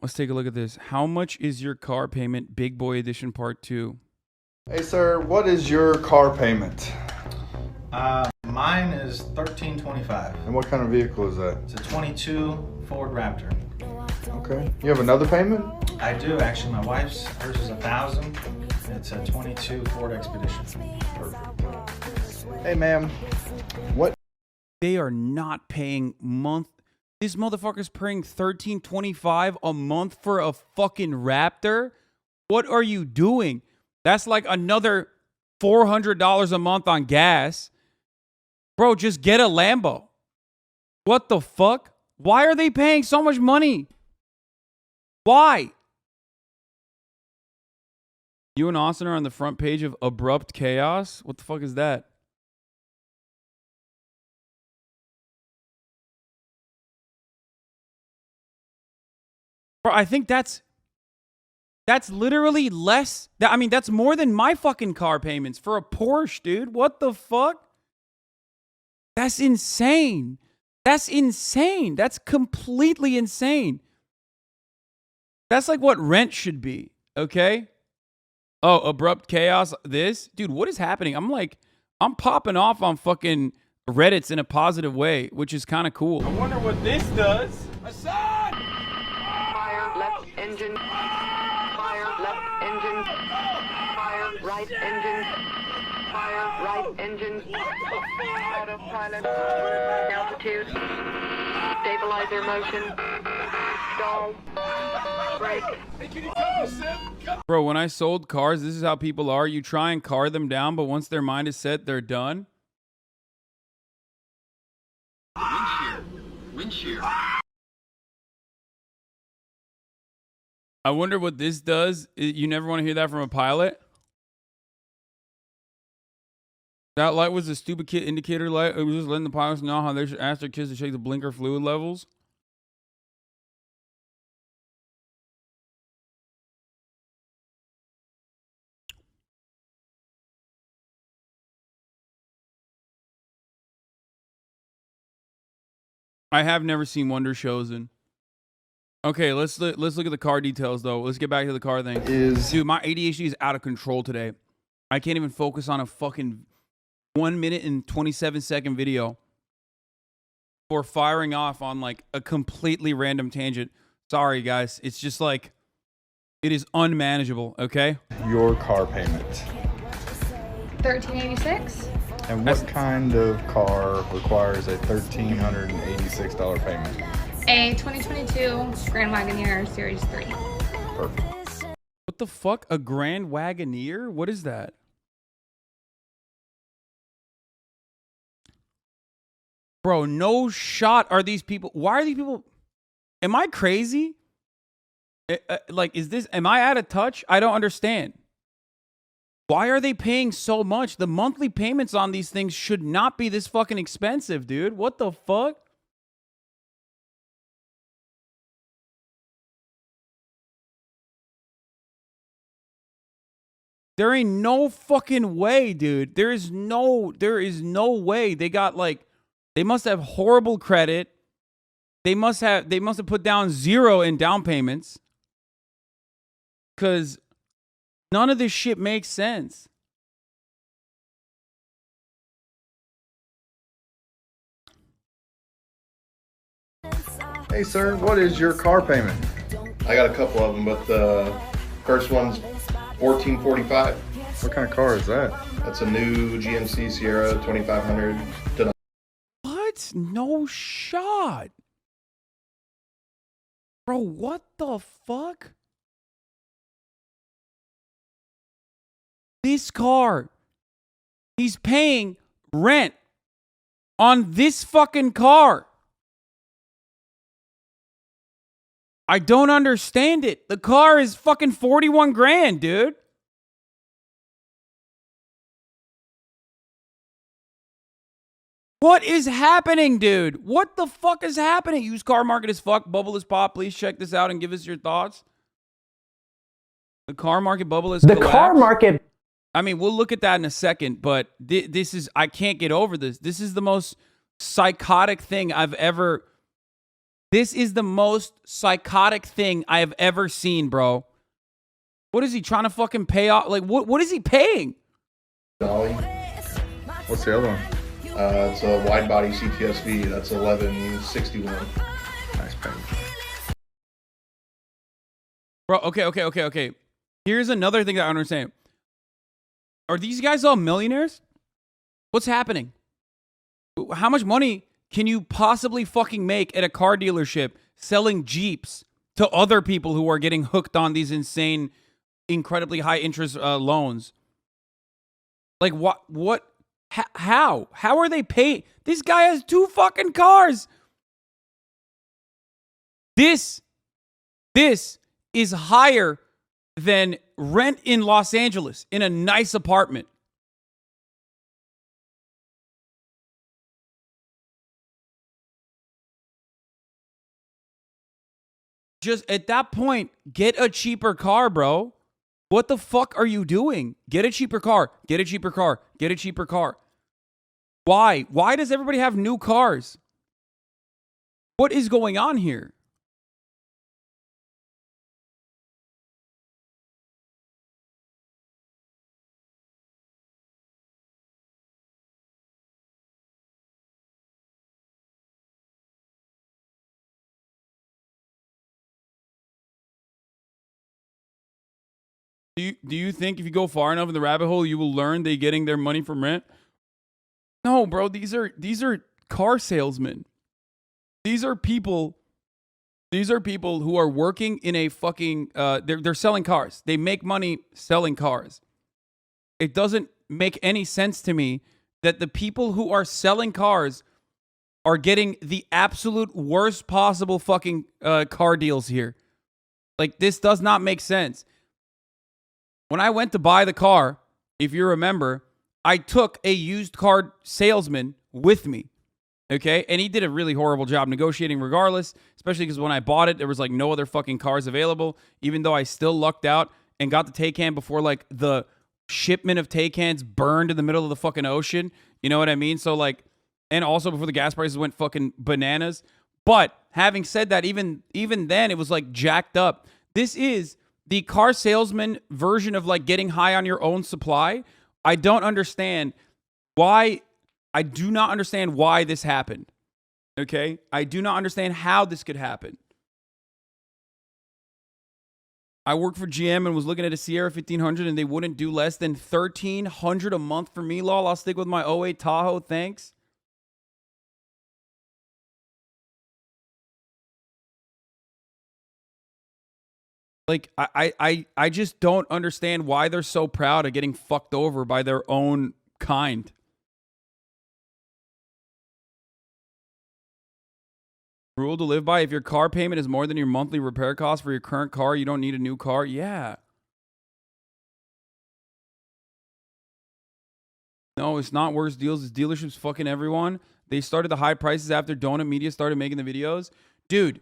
Let's take a look at this. How much is your car payment? Big Boy Edition Part 2. Hey sir, what is your car payment? Mine is $1,325. And what kind of vehicle is that? It's a 22 Ford Raptor. Okay. You have another payment? I do actually. My wife's, hers is $1,000. It's a 22 Ford Expedition. Perfect. Hey ma'am, what? They are not paying month. This motherfucker's paying $1,325 a month for a fucking Raptor. What are you doing? That's like another $400 a month on gas. Bro, just get a Lambo. What the fuck? Why are they paying so much money? Why? You and Austin are on the front page of Abrupt Chaos? What the fuck is that? Bro, I think that's literally less. I mean, that's more than my fucking car payments for a Porsche, dude. What the fuck? That's insane. That's insane. That's completely insane. That's like what rent should be, okay? Oh, Abrupt Chaos, this? Dude, what is happening? I'm popping off on fucking Reddits in a positive way, which is kind of cool. I wonder what this does. Hassan! Fire left engine. Fire left engine. Fire right engine. Fire right engine. Autopilot. Altitude. Stabilizer motion. Stall. Brake. Bro, when I sold cars, this is how people are. You try and car them down, but once their mind is set, they're done. Wind shear. I wonder what this does. You never want to hear that from a pilot? That light was a stupid kid indicator light. It was just letting the pilots know how they should ask their kids to check the blinker fluid levels. I have never seen Wonder Chosen. Okay, let's look at the car details though. Let's get back to the car thing. Dude, my ADHD is out of control today. I can't even focus on a fucking 1 minute and 27-second video for firing off on like a completely random tangent. Sorry guys, it's just like it is unmanageable, okay? Your car payment. $1,386. And what kind of car requires a $1,386 payment? A 2022 Grand Wagoneer Series 3. Perfect. What the fuck? A Grand Wagoneer? What is that? Bro, no shot are these people. Why are these people? Am I crazy? Like, am I out of touch? I don't understand. Why are they paying so much? The monthly payments on these things should not be this fucking expensive, dude. What the fuck? There ain't no fucking way, dude. There is no way. They got like, they must have horrible credit. They must have put down 0 in down payments. Cause none of this shit makes sense. Hey sir, what is your car payment? I got a couple of them, but the first one's $1,445. What kind of car is that? That's a new GMC Sierra 2500. What? No shot. Bro, what the fuck? This car. He's paying rent on this fucking car. I don't understand it. The car is fucking 41 grand, dude. What is happening, dude? What the fuck is happening? Used car market is fucked. Bubble is pop. Please check this out and give us your thoughts. The car market bubble is collapsed. The car market. I mean, we'll look at that in a second, but this is, I can't get over this. This is the most psychotic thing I've ever This is the most psychotic thing I have ever seen, bro. What is he trying to fucking pay off? Like, what is he paying? Dolly. What's the other one? It's a wide body CTSV. That's 1161. Nice paint. Bro, okay. Here's another thing that I don't understand. Are these guys all millionaires? What's happening? How much money can you possibly fucking make at a car dealership selling Jeeps to other people who are getting hooked on these insane, incredibly high interest loans? Like, what, how are they paid? This guy has 2 fucking cars. This is higher than rent in Los Angeles in a nice apartment. Just at that point, get a cheaper car, bro. What the fuck are you doing? Get a cheaper car. Get a cheaper car. Get a cheaper car. Why? Why does everybody have new cars? What is going on here? Do you think if you go far enough in the rabbit hole, you will learn they getting their money from rent? No, bro. These are car salesmen. These are people who are working in a fucking. They're selling cars. They make money selling cars. It doesn't make any sense to me that the people who are selling cars are getting the absolute worst possible fucking car deals here. Like, this does not make sense. When I went to buy the car, if you remember, I took a used car salesman with me, okay? And he did a really horrible job negotiating regardless, especially because when I bought it, there was like no other fucking cars available, even though I still lucked out and got the Taycan before like the shipment of Taycans burned in the middle of the fucking ocean. You know what I mean? So like, and also before the gas prices went fucking bananas. But having said that, even then, it was like jacked up. This is the car salesman version of like getting high on your own supply. I don't understand why. I do not understand why this happened. Okay? I do not understand how this could happen. I worked for GM and was looking at a Sierra 1500 and they wouldn't do less than $1,300 a month for me, lol. I'll stick with my '08 Tahoe, thanks. Like, I just don't understand why they're so proud of getting fucked over by their own kind. Rule to live by: if your car payment is more than your monthly repair cost for your current car, you don't need a new car. Yeah. No, it's not worse deals. It's dealerships fucking everyone. They started the high prices after Donut Media started making the videos. Dude.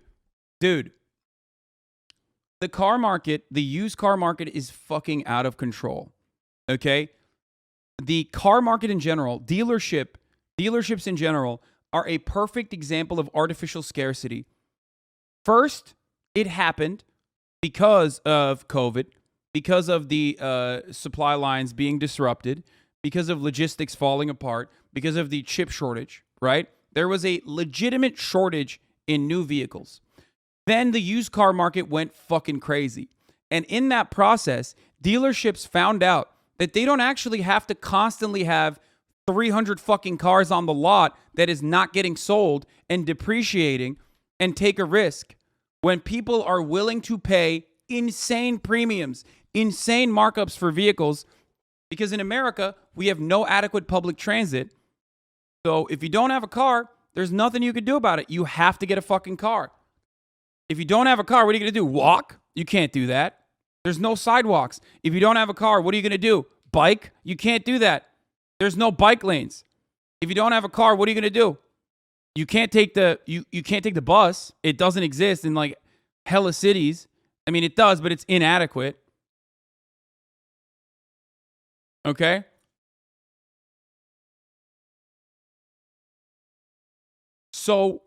The car market, the used car market is fucking out of control. Okay? The car market in general, dealerships in general are a perfect example of artificial scarcity. First, it happened because of COVID, because of the supply lines being disrupted, because of logistics falling apart, because of the chip shortage, right? There was a legitimate shortage in new vehicles. Then the used car market went fucking crazy. And in that process, dealerships found out that they don't actually have to constantly have 300 fucking cars on the lot that is not getting sold and depreciating and take a risk. When people are willing to pay insane premiums, insane markups for vehicles, because in America, we have no adequate public transit. So if you don't have a car, there's nothing you can do about it. You have to get a fucking car. If you don't have a car, what are you going to do? Walk? You can't do that. There's no sidewalks. If you don't have a car, what are you going to do? Bike? You can't do that. There's no bike lanes. If you don't have a car, what are you going to do? You can't take the you can't take the bus. It doesn't exist in like hella cities. I mean, it does, but it's inadequate. Okay? So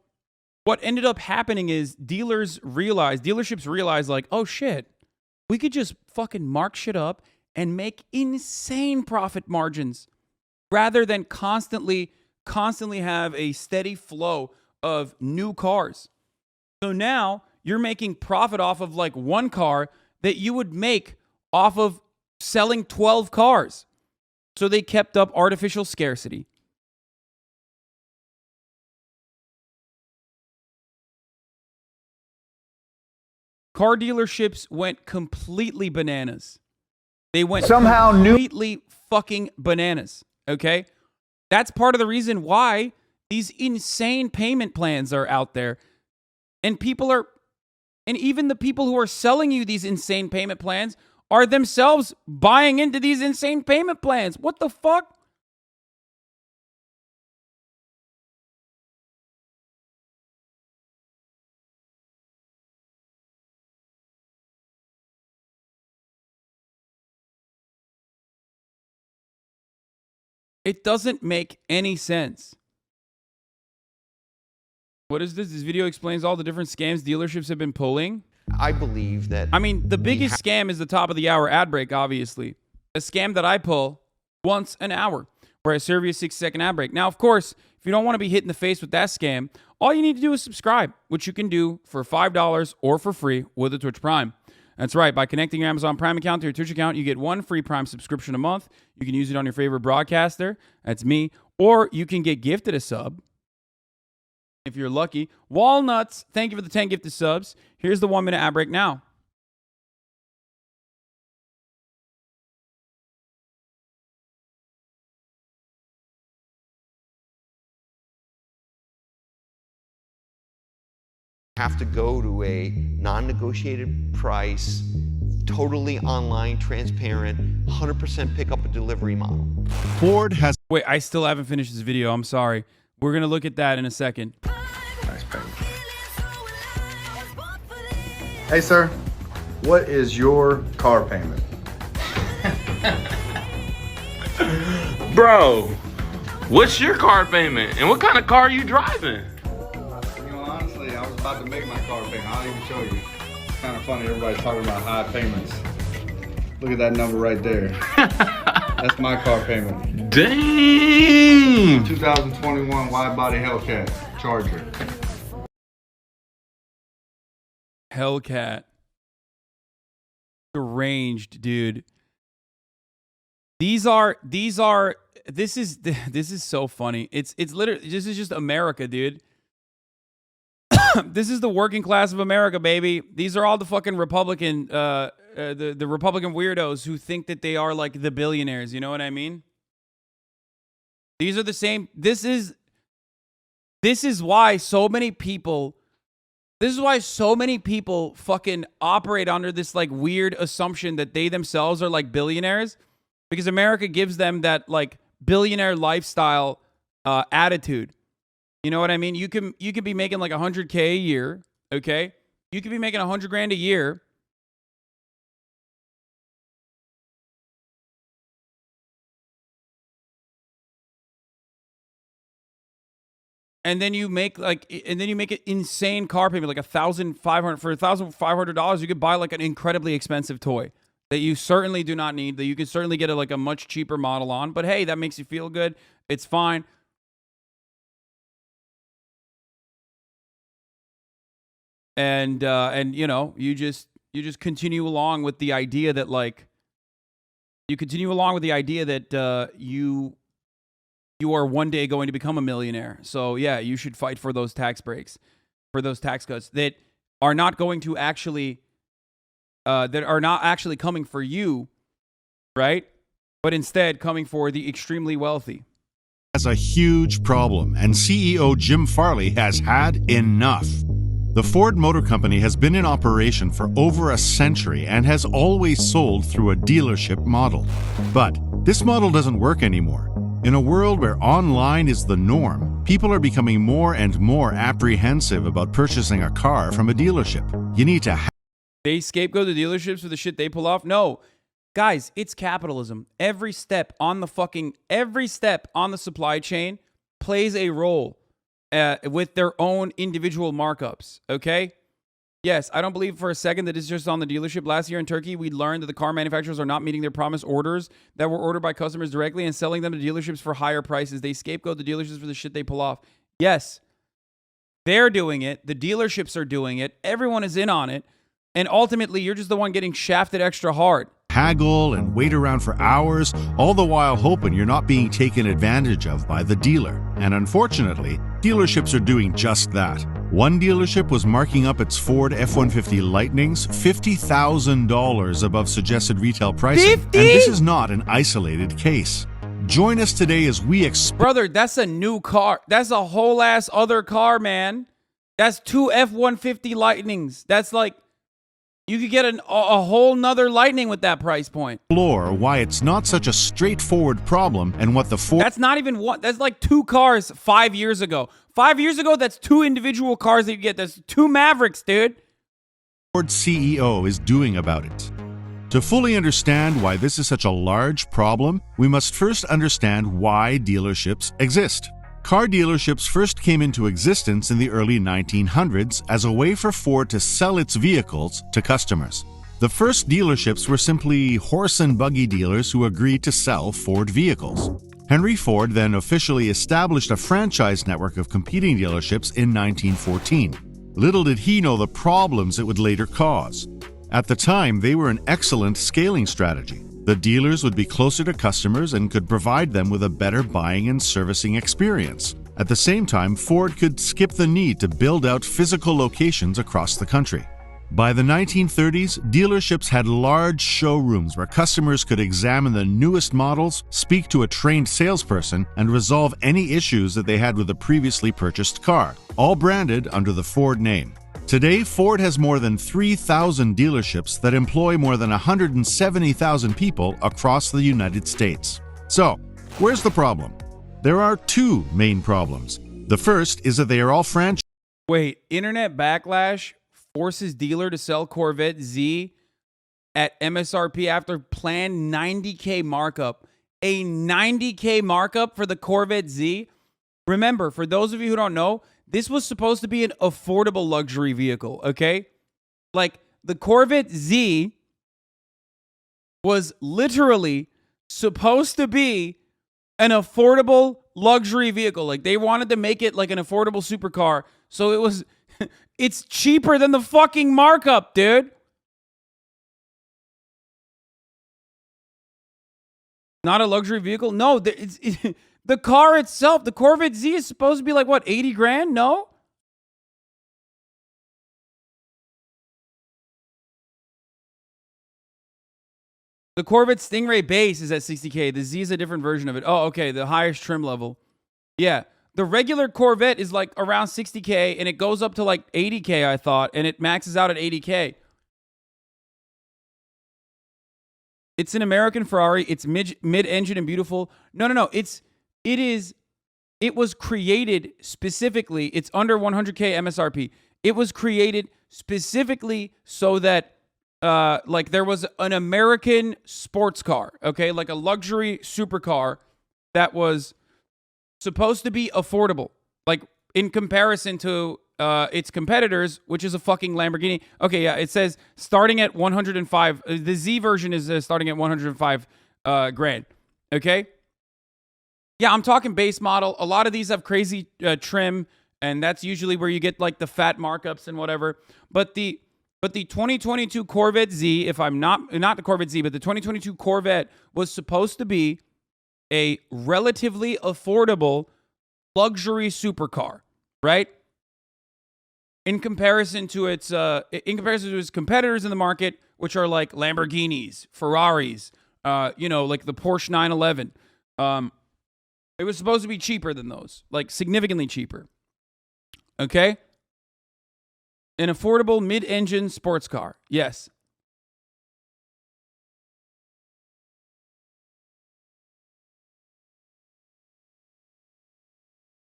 what ended up happening is dealerships realized like, oh shit, we could just fucking mark shit up and make insane profit margins rather than constantly have a steady flow of new cars. So now you're making profit off of like one car that you would make off of selling 12 cars. So they kept up artificial scarcity. Car dealerships went completely bananas. They went completely fucking bananas. Okay? That's part of the reason why these insane payment plans are out there. And even the people who are selling you these insane payment plans are themselves buying into these insane payment plans. What the fuck? It doesn't make any sense. What is this? This video explains all the different scams dealerships have been pulling. I believe that. I mean, the biggest scam is the top of the hour ad break, obviously. A scam that I pull once an hour, where I serve you a 6-second ad break. Now, of course, if you don't want to be hit in the face with that scam, all you need to do is subscribe, which you can do for $5 or for free with a Twitch Prime. That's right. By connecting your Amazon Prime account to your Twitch account, you get one free Prime subscription a month. You can use it on your favorite broadcaster. That's me. Or you can get gifted a sub if you're lucky. Walnuts, thank you for the 10 gifted subs. Here's the 1-minute ad break now. Have to go to a non-negotiated price, totally online, transparent, 100% pickup and delivery model. Ford has... Wait, I still haven't finished this video. I'm sorry. We're going to look at that in a second. Nice payment. Hey, sir. What is your car payment? Bro, what's your car payment? And what kind of car are you driving? Honestly, I was about to make my car payment. I'll even show you. It's kind of funny. Everybody's talking about high payments. Look at that number right there. That's my car payment. Dang! 2021 wide-body Hellcat Charger. Hellcat. Deranged, dude. This is so funny. It's literally, this is just America, dude. This is the working class of America, baby. These are all the fucking Republican, the Republican weirdos who think that they are like the billionaires. You know what I mean? These are the same. This is why so many people. This is why so many people fucking operate under this like weird assumption that they themselves are like billionaires, because America gives them that like billionaire lifestyle attitude. You know what I mean? You could be making like $100K a year, okay? You could be making $100,000 a year. And then you make an insane car payment, like $1,500. For $1,500, you could buy like an incredibly expensive toy that you certainly do not need, that you could certainly get a much cheaper model on. But hey, that makes you feel good. It's fine. And you know, you just continue along with the idea that you are one day going to become a millionaire. So yeah, you should fight for those tax breaks, for those tax cuts that are not going to actually coming for you, right? But instead coming for the extremely wealthy. Has a huge problem, and CEO Jim Farley has had enough. The Ford Motor Company has been in operation for over a century and has always sold through a dealership model. But this model doesn't work anymore. In a world where online is the norm, people are becoming more and more apprehensive about purchasing a car from a dealership. You need to They scapegoat the dealerships for the shit they pull off? No. Guys, it's capitalism. Every step on the supply chain plays a role. with their own individual markups. Okay. Yes, I don't believe for a second that it's just on the dealership. Last year in Turkey, we learned that the car manufacturers are not meeting their promised orders that were ordered by customers directly and selling them to dealerships for higher prices. They scapegoat the dealerships for the shit they pull off. Yes, they're doing it. The dealerships are doing it. Everyone is in on it. And ultimately, you're just the one getting shafted extra hard. Haggle and wait around for hours, all the while hoping you're not being taken advantage of by the dealer. And unfortunately, dealerships are doing just that. One dealership was marking up its Ford F-150 Lightnings $50,000 above suggested retail pricing. 50? And this is not an isolated case. Join us today as we Brother, that's a new car. That's a whole ass other car, man. That's 2 F-150 Lightnings. That's like, you could get a whole nother Lightning with that price point. explore why it's not such a straightforward problem and what the Ford... That's not even one. That's like 2 cars 5 years ago. 5 years ago, that's 2 individual cars that you get. That's 2 Mavericks, dude. Ford CEO is doing about it. To fully understand why this is such a large problem, we must first understand why dealerships exist. Car dealerships first came into existence in the early 1900s as a way for Ford to sell its vehicles to customers. The first dealerships were simply horse and buggy dealers who agreed to sell Ford vehicles. Henry Ford then officially established a franchise network of competing dealerships in 1914. Little did he know the problems it would later cause. At the time, they were an excellent scaling strategy. The dealers would be closer to customers and could provide them with a better buying and servicing experience. At the same time, Ford could skip the need to build out physical locations across the country. By the 1930s, dealerships had large showrooms where customers could examine the newest models, speak to a trained salesperson, and resolve any issues that they had with a previously purchased car, all branded under the Ford name. Today, Ford has more than 3,000 dealerships that employ more than 170,000 people across the United States. So, where's the problem? There are 2 main problems. The first is that they are all franchised. Wait, internet backlash forces dealer to sell Corvette Z at MSRP after planned $90K markup. A $90K markup for the Corvette Z? Remember, for those of you who don't know, this was supposed to be an affordable luxury vehicle, okay? Like, the Corvette Z was literally supposed to be an affordable luxury vehicle. Like, they wanted to make it like an affordable supercar. So it was, it's cheaper than the fucking markup, dude. Not a luxury vehicle? No, the car itself, the Corvette Z is supposed to be like, what, 80 grand? No? The Corvette Stingray base is at 60K. The Z is a different version of it. Oh, okay, the highest trim level. Yeah, the regular Corvette is like around 60K, and it goes up to like 80K, I thought, and it maxes out at 80K. It's an American Ferrari. It's mid-engine and beautiful. No. It was created specifically. It's under 100K MSRP. It was created specifically so that, like, there was an American sports car, okay, like a luxury supercar that was supposed to be affordable, like in comparison to its competitors, which is a fucking Lamborghini. Okay, yeah, it says starting at 105. The Z version is starting at 105 grand. Okay. Yeah, I'm talking base model. A lot of these have crazy trim, and that's usually where you get like the fat markups and whatever. But the 2022 Corvette Z, if I'm not the Corvette Z, but the 2022 Corvette was supposed to be a relatively affordable luxury supercar, right? In comparison to its competitors in the market, which are like Lamborghinis, Ferraris, like the Porsche 911. It was supposed to be cheaper than those, like significantly cheaper. Okay? An affordable mid-engine sports car. Yes.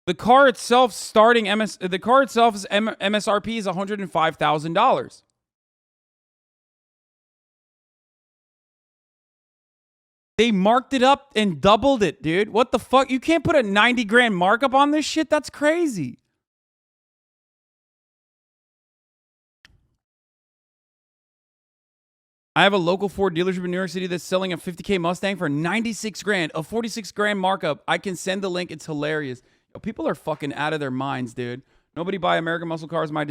The car itself is MSRP is $105,000. They marked it up and doubled it, dude. What the fuck? You can't put a 90 grand markup on this shit? That's crazy. I have a local Ford dealership in New York City that's selling a 50K Mustang for 96 grand, a 46 grand markup. I can send the link. It's hilarious. Yo, people are fucking out of their minds, dude. Nobody buy American muscle cars. My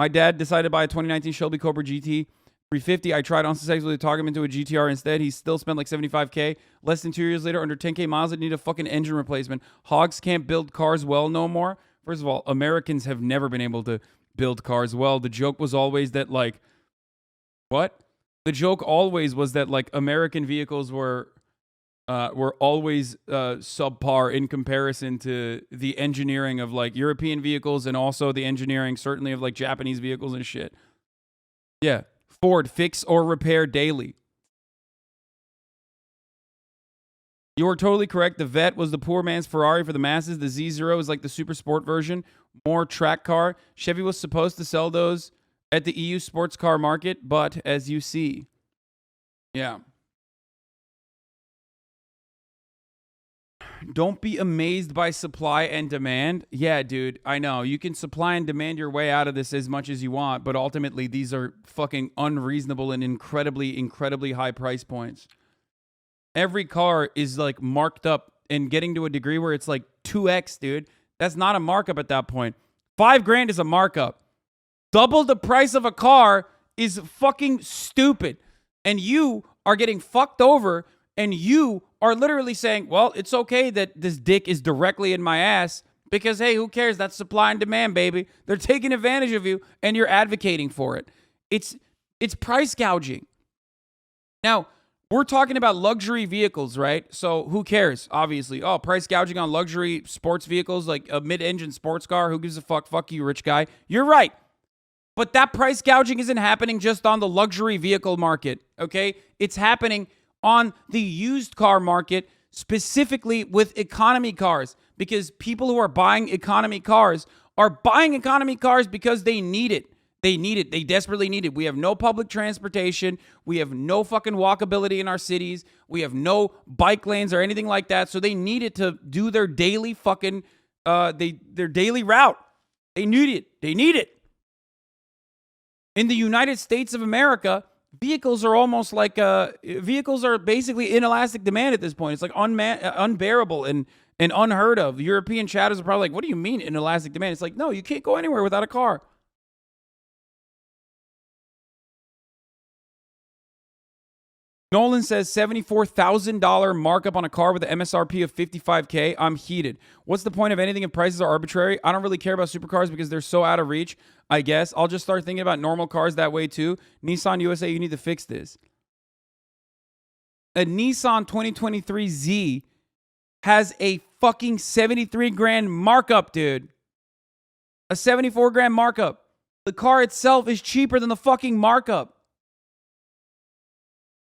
dad decided to buy a 2019 Shelby Cobra GT 350. I tried unsuccessfully to talk him into a GTR instead. He still spent like 75K. Less than 2 years later, under 10K miles, it need a fucking engine replacement. Hogs can't build cars well no more. First of all, Americans have never been able to build cars well. The joke was always that, like, what? The joke always was that, like, American vehicles were always subpar in comparison to the engineering of, like, European vehicles and also the engineering certainly of, like, Japanese vehicles and shit. Yeah. Ford, fix or repair daily. You are totally correct. The Vet was the poor man's Ferrari for the masses. The Z0 is like the super sport version, more track car. Chevy was supposed to sell those at the EU sports car market, but as you see, yeah. Don't be amazed by supply and demand. Yeah, dude, I know. You can supply and demand your way out of this as much as you want, but ultimately these are fucking unreasonable and incredibly, incredibly high price points. Every car is like marked up and getting to a degree where it's like 2x, dude. That's not a markup at that point. $5 grand is a markup. Double the price of a car is fucking stupid. And you are getting fucked over, and you are literally saying, well, it's okay that this dick is directly in my ass because, hey, who cares? That's supply and demand, baby. They're taking advantage of you, and you're advocating for it. It's price gouging. Now, we're talking about luxury vehicles, right? So who cares? Obviously. Oh, price gouging on luxury sports vehicles, like a mid-engine sports car. Who gives a fuck? Fuck you, rich guy. You're right. But that price gouging isn't happening just on the luxury vehicle market, okay? It's happening on the used car market, specifically with economy cars, because people who are buying economy cars are buying economy cars because they need it. They need it. They desperately need it. We have no public transportation. We have no fucking walkability in our cities. We have no bike lanes or anything like that. So they need it to do their daily fucking, their daily route. They need it. They need it. In the United States of America, vehicles are almost like, vehicles are basically inelastic demand at this point. It's like unbearable and unheard of. The European chatters are probably like, what do you mean inelastic demand? It's like, no, you can't go anywhere without a car. Nolan says $74,000 markup on a car with an MSRP of $55K. I'm heated. What's the point of anything if prices are arbitrary? I don't really care about supercars because they're so out of reach, I guess. I'll just start thinking about normal cars that way too. Nissan USA, you need to fix this. A Nissan 2023Z has a fucking 73 grand markup, dude. A 74 grand markup. The car itself is cheaper than the fucking markup.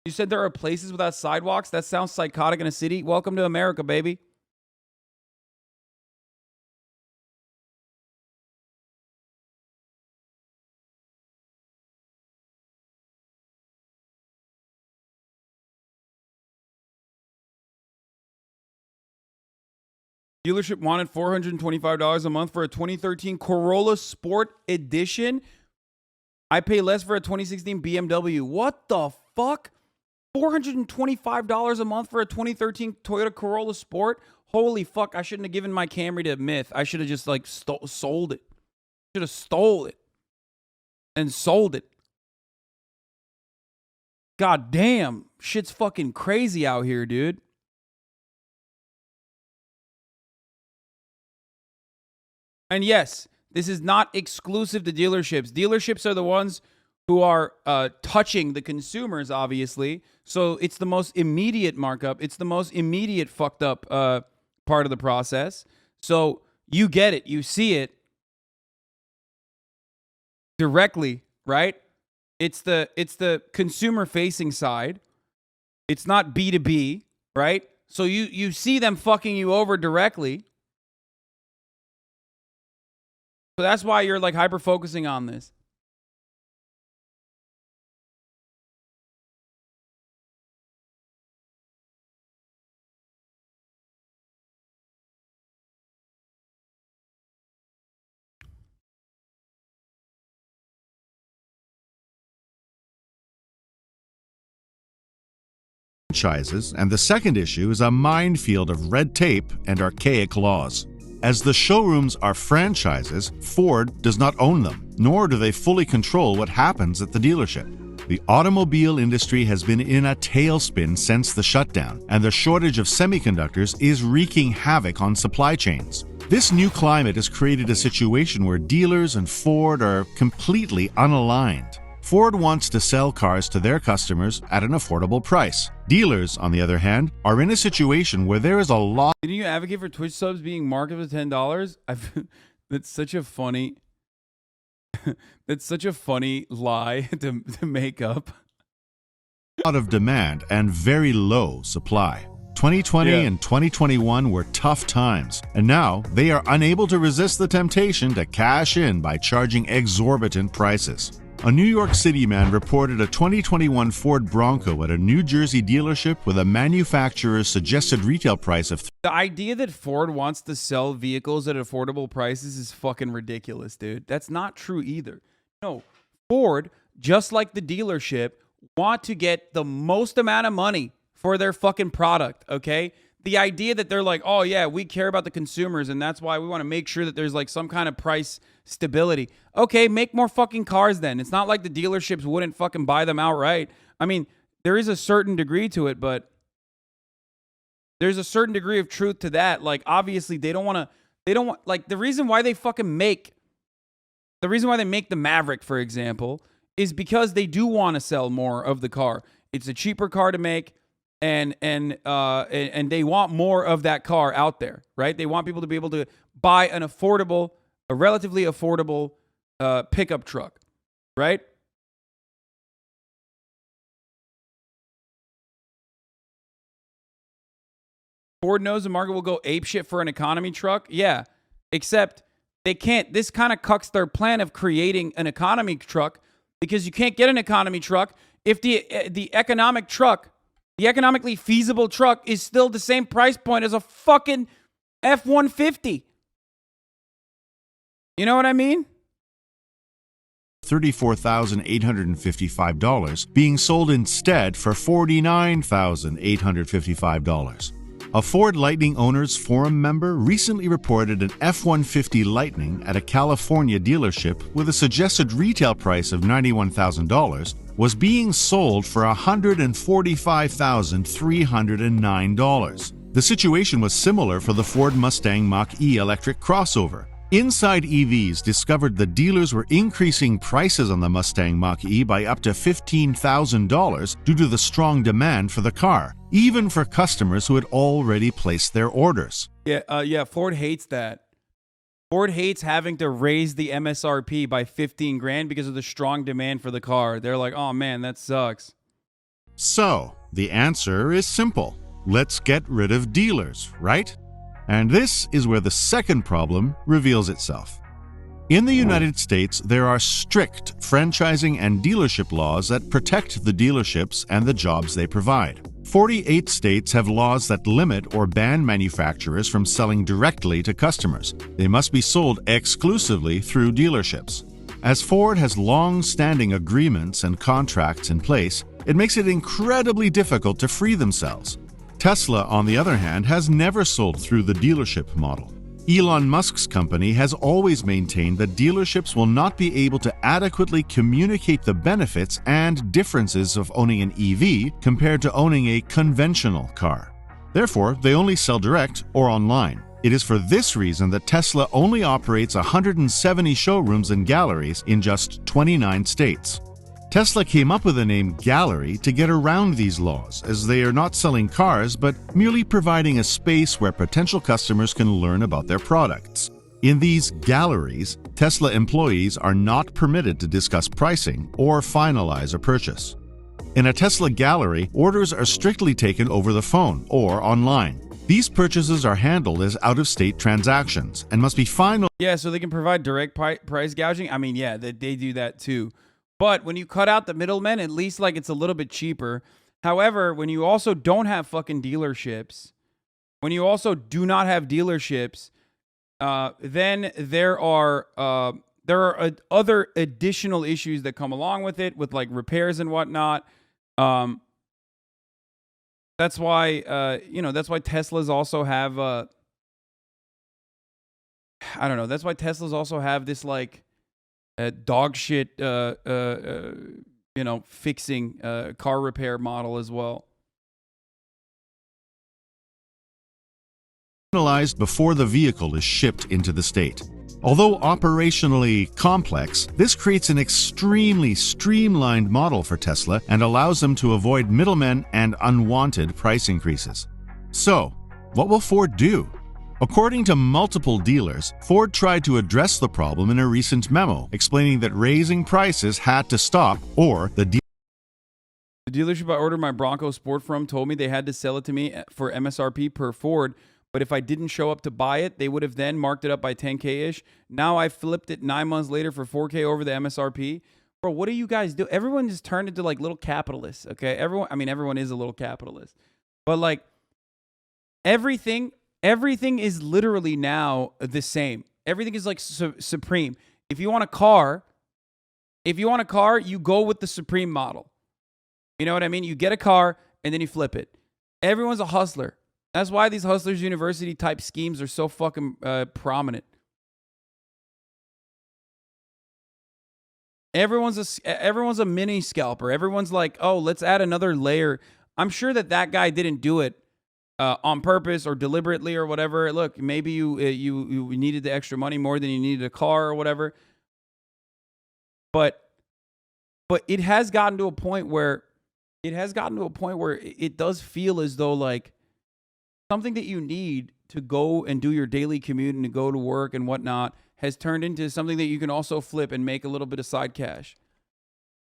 You said there are places without sidewalks? That sounds psychotic in a city. Welcome to America, baby. Dealership wanted $425 a month for a 2013 Corolla Sport Edition. I pay less for a 2016 BMW. What the fuck? $425 a month for a 2013 Toyota Corolla Sport? Holy fuck, I shouldn't have given my Camry to Myth. I should have just like sold it. Should have stole it and sold it. God damn, shit's fucking crazy out here, dude. And yes, this is not exclusive to dealerships. Dealerships are the ones who are touching the consumers, obviously. So it's the most immediate markup. It's the most immediate fucked up part of the process. So you get it. You see it directly, right? It's the consumer facing side. It's not B2B, right? So you see them fucking you over directly. So that's why you're like hyper focusing on this. franchises, and the second issue is a minefield of red tape and archaic laws. As the showrooms are franchises, Ford does not own them, nor do they fully control what happens at the dealership. The automobile industry has been in a tailspin since the shutdown, and the shortage of semiconductors is wreaking havoc on supply chains. This new climate has created a situation where dealers and Ford are completely unaligned. Ford wants to sell cars to their customers at an affordable price. Dealers, on the other hand, are in a situation where there is a lot. Didn't you advocate for Twitch subs being marked as $10? That's such a funny. That's such a funny lie to make up. Lot of demand and very low supply. 2020 and 2021 were tough times, and now they are unable to resist the temptation to cash in by charging exorbitant prices. A New York City man reported a 2021 Ford Bronco at a New Jersey dealership with a manufacturer's suggested retail price of The idea that Ford wants to sell vehicles at affordable prices is fucking ridiculous, dude. That's not true either. No, Ford, just like the dealership, want to get the most amount of money for their fucking product, okay? The idea that they're like, oh yeah, we care about the consumers and that's why we want to make sure that there's like some kind of price stability. Okay, make more fucking cars then. It's not like the dealerships wouldn't fucking buy them outright. I mean, there is a certain degree to it, but there's a certain degree of truth to that. Like, obviously, they don't want, like, the reason why they make the Maverick, for example, is because they do want to sell more of the car. It's a cheaper car to make, and they want more of that car out there, right? They want people to be able to buy a relatively affordable pickup truck, right? Ford knows the market will go apeshit for an economy truck. Yeah, except they can't. This kind of cucks their plan of creating an economy truck, because you can't get an economy truck if the economically feasible truck is still the same price point as a fucking F-150. You know what I mean? $34,855 being sold instead for $49,855. A Ford Lightning Owners Forum member recently reported an F-150 Lightning at a California dealership with a suggested retail price of $91,000 was being sold for $145,309. The situation was similar for the Ford Mustang Mach-E electric crossover. Inside EVs discovered the dealers were increasing prices on the Mustang Mach-E by up to $15,000 due to the strong demand for the car, even for customers who had already placed their orders. Yeah, Ford hates that. Ford hates having to raise the MSRP by 15 grand because of the strong demand for the car. They're like, oh man, that sucks. So, the answer is simple. Let's get rid of dealers, right? And this is where the second problem reveals itself. In the United States, there are strict franchising and dealership laws that protect the dealerships and the jobs they provide. 48 states have laws that limit or ban manufacturers from selling directly to customers. They must be sold exclusively through dealerships. As Ford has long-standing agreements and contracts in place, it makes it incredibly difficult to free themselves. Tesla, on the other hand, has never sold through the dealership model. Elon Musk's company has always maintained that dealerships will not be able to adequately communicate the benefits and differences of owning an EV compared to owning a conventional car. Therefore, they only sell direct or online. It is for this reason that Tesla only operates 170 showrooms and galleries in just 29 states. Tesla came up with the name Gallery to get around these laws, as they are not selling cars but merely providing a space where potential customers can learn about their products. In these galleries, Tesla employees are not permitted to discuss pricing or finalize a purchase. In a Tesla gallery, orders are strictly taken over the phone or online. These purchases are handled as out-of-state transactions and must be finalized. Yeah, so they can provide direct price gouging. I mean, yeah, they do that too. But when you cut out the middlemen, at least like it's a little bit cheaper. However, when you also don't have fucking dealerships, when you also do not have dealerships, then there are other additional issues that come along with it, with like repairs and whatnot. That's why that's why Teslas also have I don't know. That's why Teslas also have this like dog shit fixing car repair model as well. Finalized before the vehicle is shipped into the state. Although operationally complex, this creates an extremely streamlined model for Tesla and allows them to avoid middlemen and unwanted price increases. So, what will Ford do? According to multiple dealers, Ford tried to address the problem in a recent memo, explaining that raising prices had to stop, or the dealership I ordered my Bronco Sport from told me they had to sell it to me for MSRP per Ford, but if I didn't show up to buy it, they would have then marked it up by 10K-ish. Now I flipped it 9 months later for 4K over the MSRP. Bro, what do you guys do? Everyone just turned into like little capitalists, okay? Everyone is a little capitalist. But like everything is literally now the same. Everything is like supreme. If you want a car, you go with the Supreme model. You know what I mean? You get a car and then you flip it. Everyone's a hustler. That's why these Hustlers University type schemes are so fucking prominent. Everyone's a mini scalper. Everyone's like, oh, let's add another layer. I'm sure that guy didn't do it on purpose or deliberately or whatever. Look, maybe you needed the extra money more than you needed a car or whatever. But it has gotten to a point where it does feel as though like something that you need to go and do your daily commute and to go to work and whatnot has turned into something that you can also flip and make a little bit of side cash.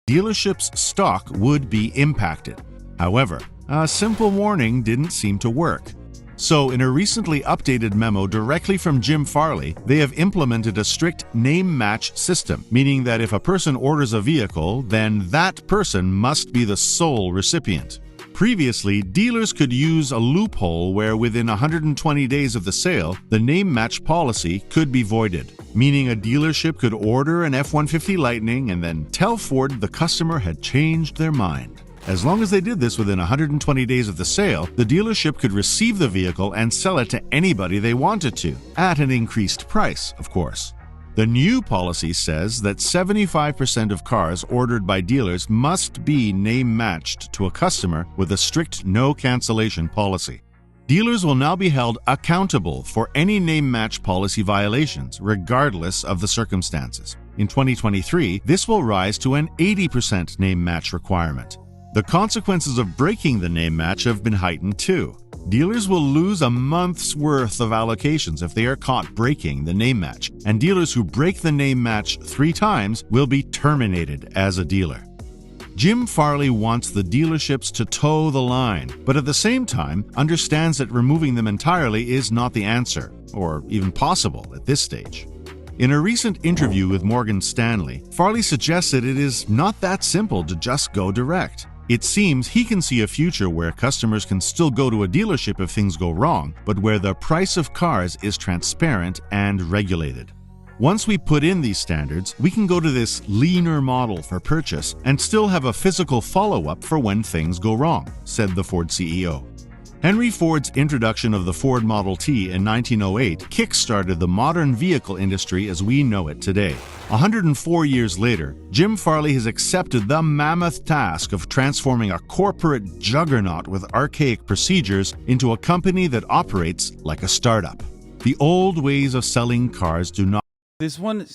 Dealership's stock would be impacted. However, a simple warning didn't seem to work. So in a recently updated memo directly from Jim Farley, they have implemented a strict name match system, meaning that if a person orders a vehicle, then that person must be the sole recipient. Previously, dealers could use a loophole where within 120 days of the sale, the name match policy could be voided, meaning a dealership could order an F-150 Lightning and then tell Ford the customer had changed their mind. As long as they did this within 120 days of the sale, the dealership could receive the vehicle and sell it to anybody they wanted to, at an increased price, of course. The new policy says that 75% of cars ordered by dealers must be name-matched to a customer with a strict no cancellation policy. Dealers will now be held accountable for any name-match policy violations, regardless of the circumstances. In 2023, this will rise to an 80% name-match requirement. The consequences of breaking the name match have been heightened too. Dealers will lose a month's worth of allocations if they are caught breaking the name match, and dealers who break the name match 3 times will be terminated as a dealer. Jim Farley wants the dealerships to toe the line, but at the same time understands that removing them entirely is not the answer, or even possible at this stage. In a recent interview with Morgan Stanley, Farley suggests that it is not that simple to just go direct. It seems he can see a future where customers can still go to a dealership if things go wrong, but where the price of cars is transparent and regulated. Once we put in these standards, we can go to this leaner model for purchase and still have a physical follow-up for when things go wrong, said the Ford CEO. Henry Ford's introduction of the Ford Model T in 1908 kick-started the modern vehicle industry as we know it today. 104 years later, Jim Farley has accepted the mammoth task of transforming a corporate juggernaut with archaic procedures into a company that operates like a startup. The old ways of selling cars do not. This one,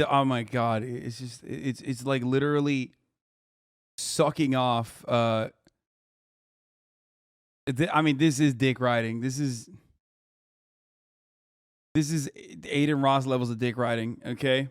oh my God, it's like literally sucking off. This is dick riding. This is Aiden Ross levels of dick riding, okay?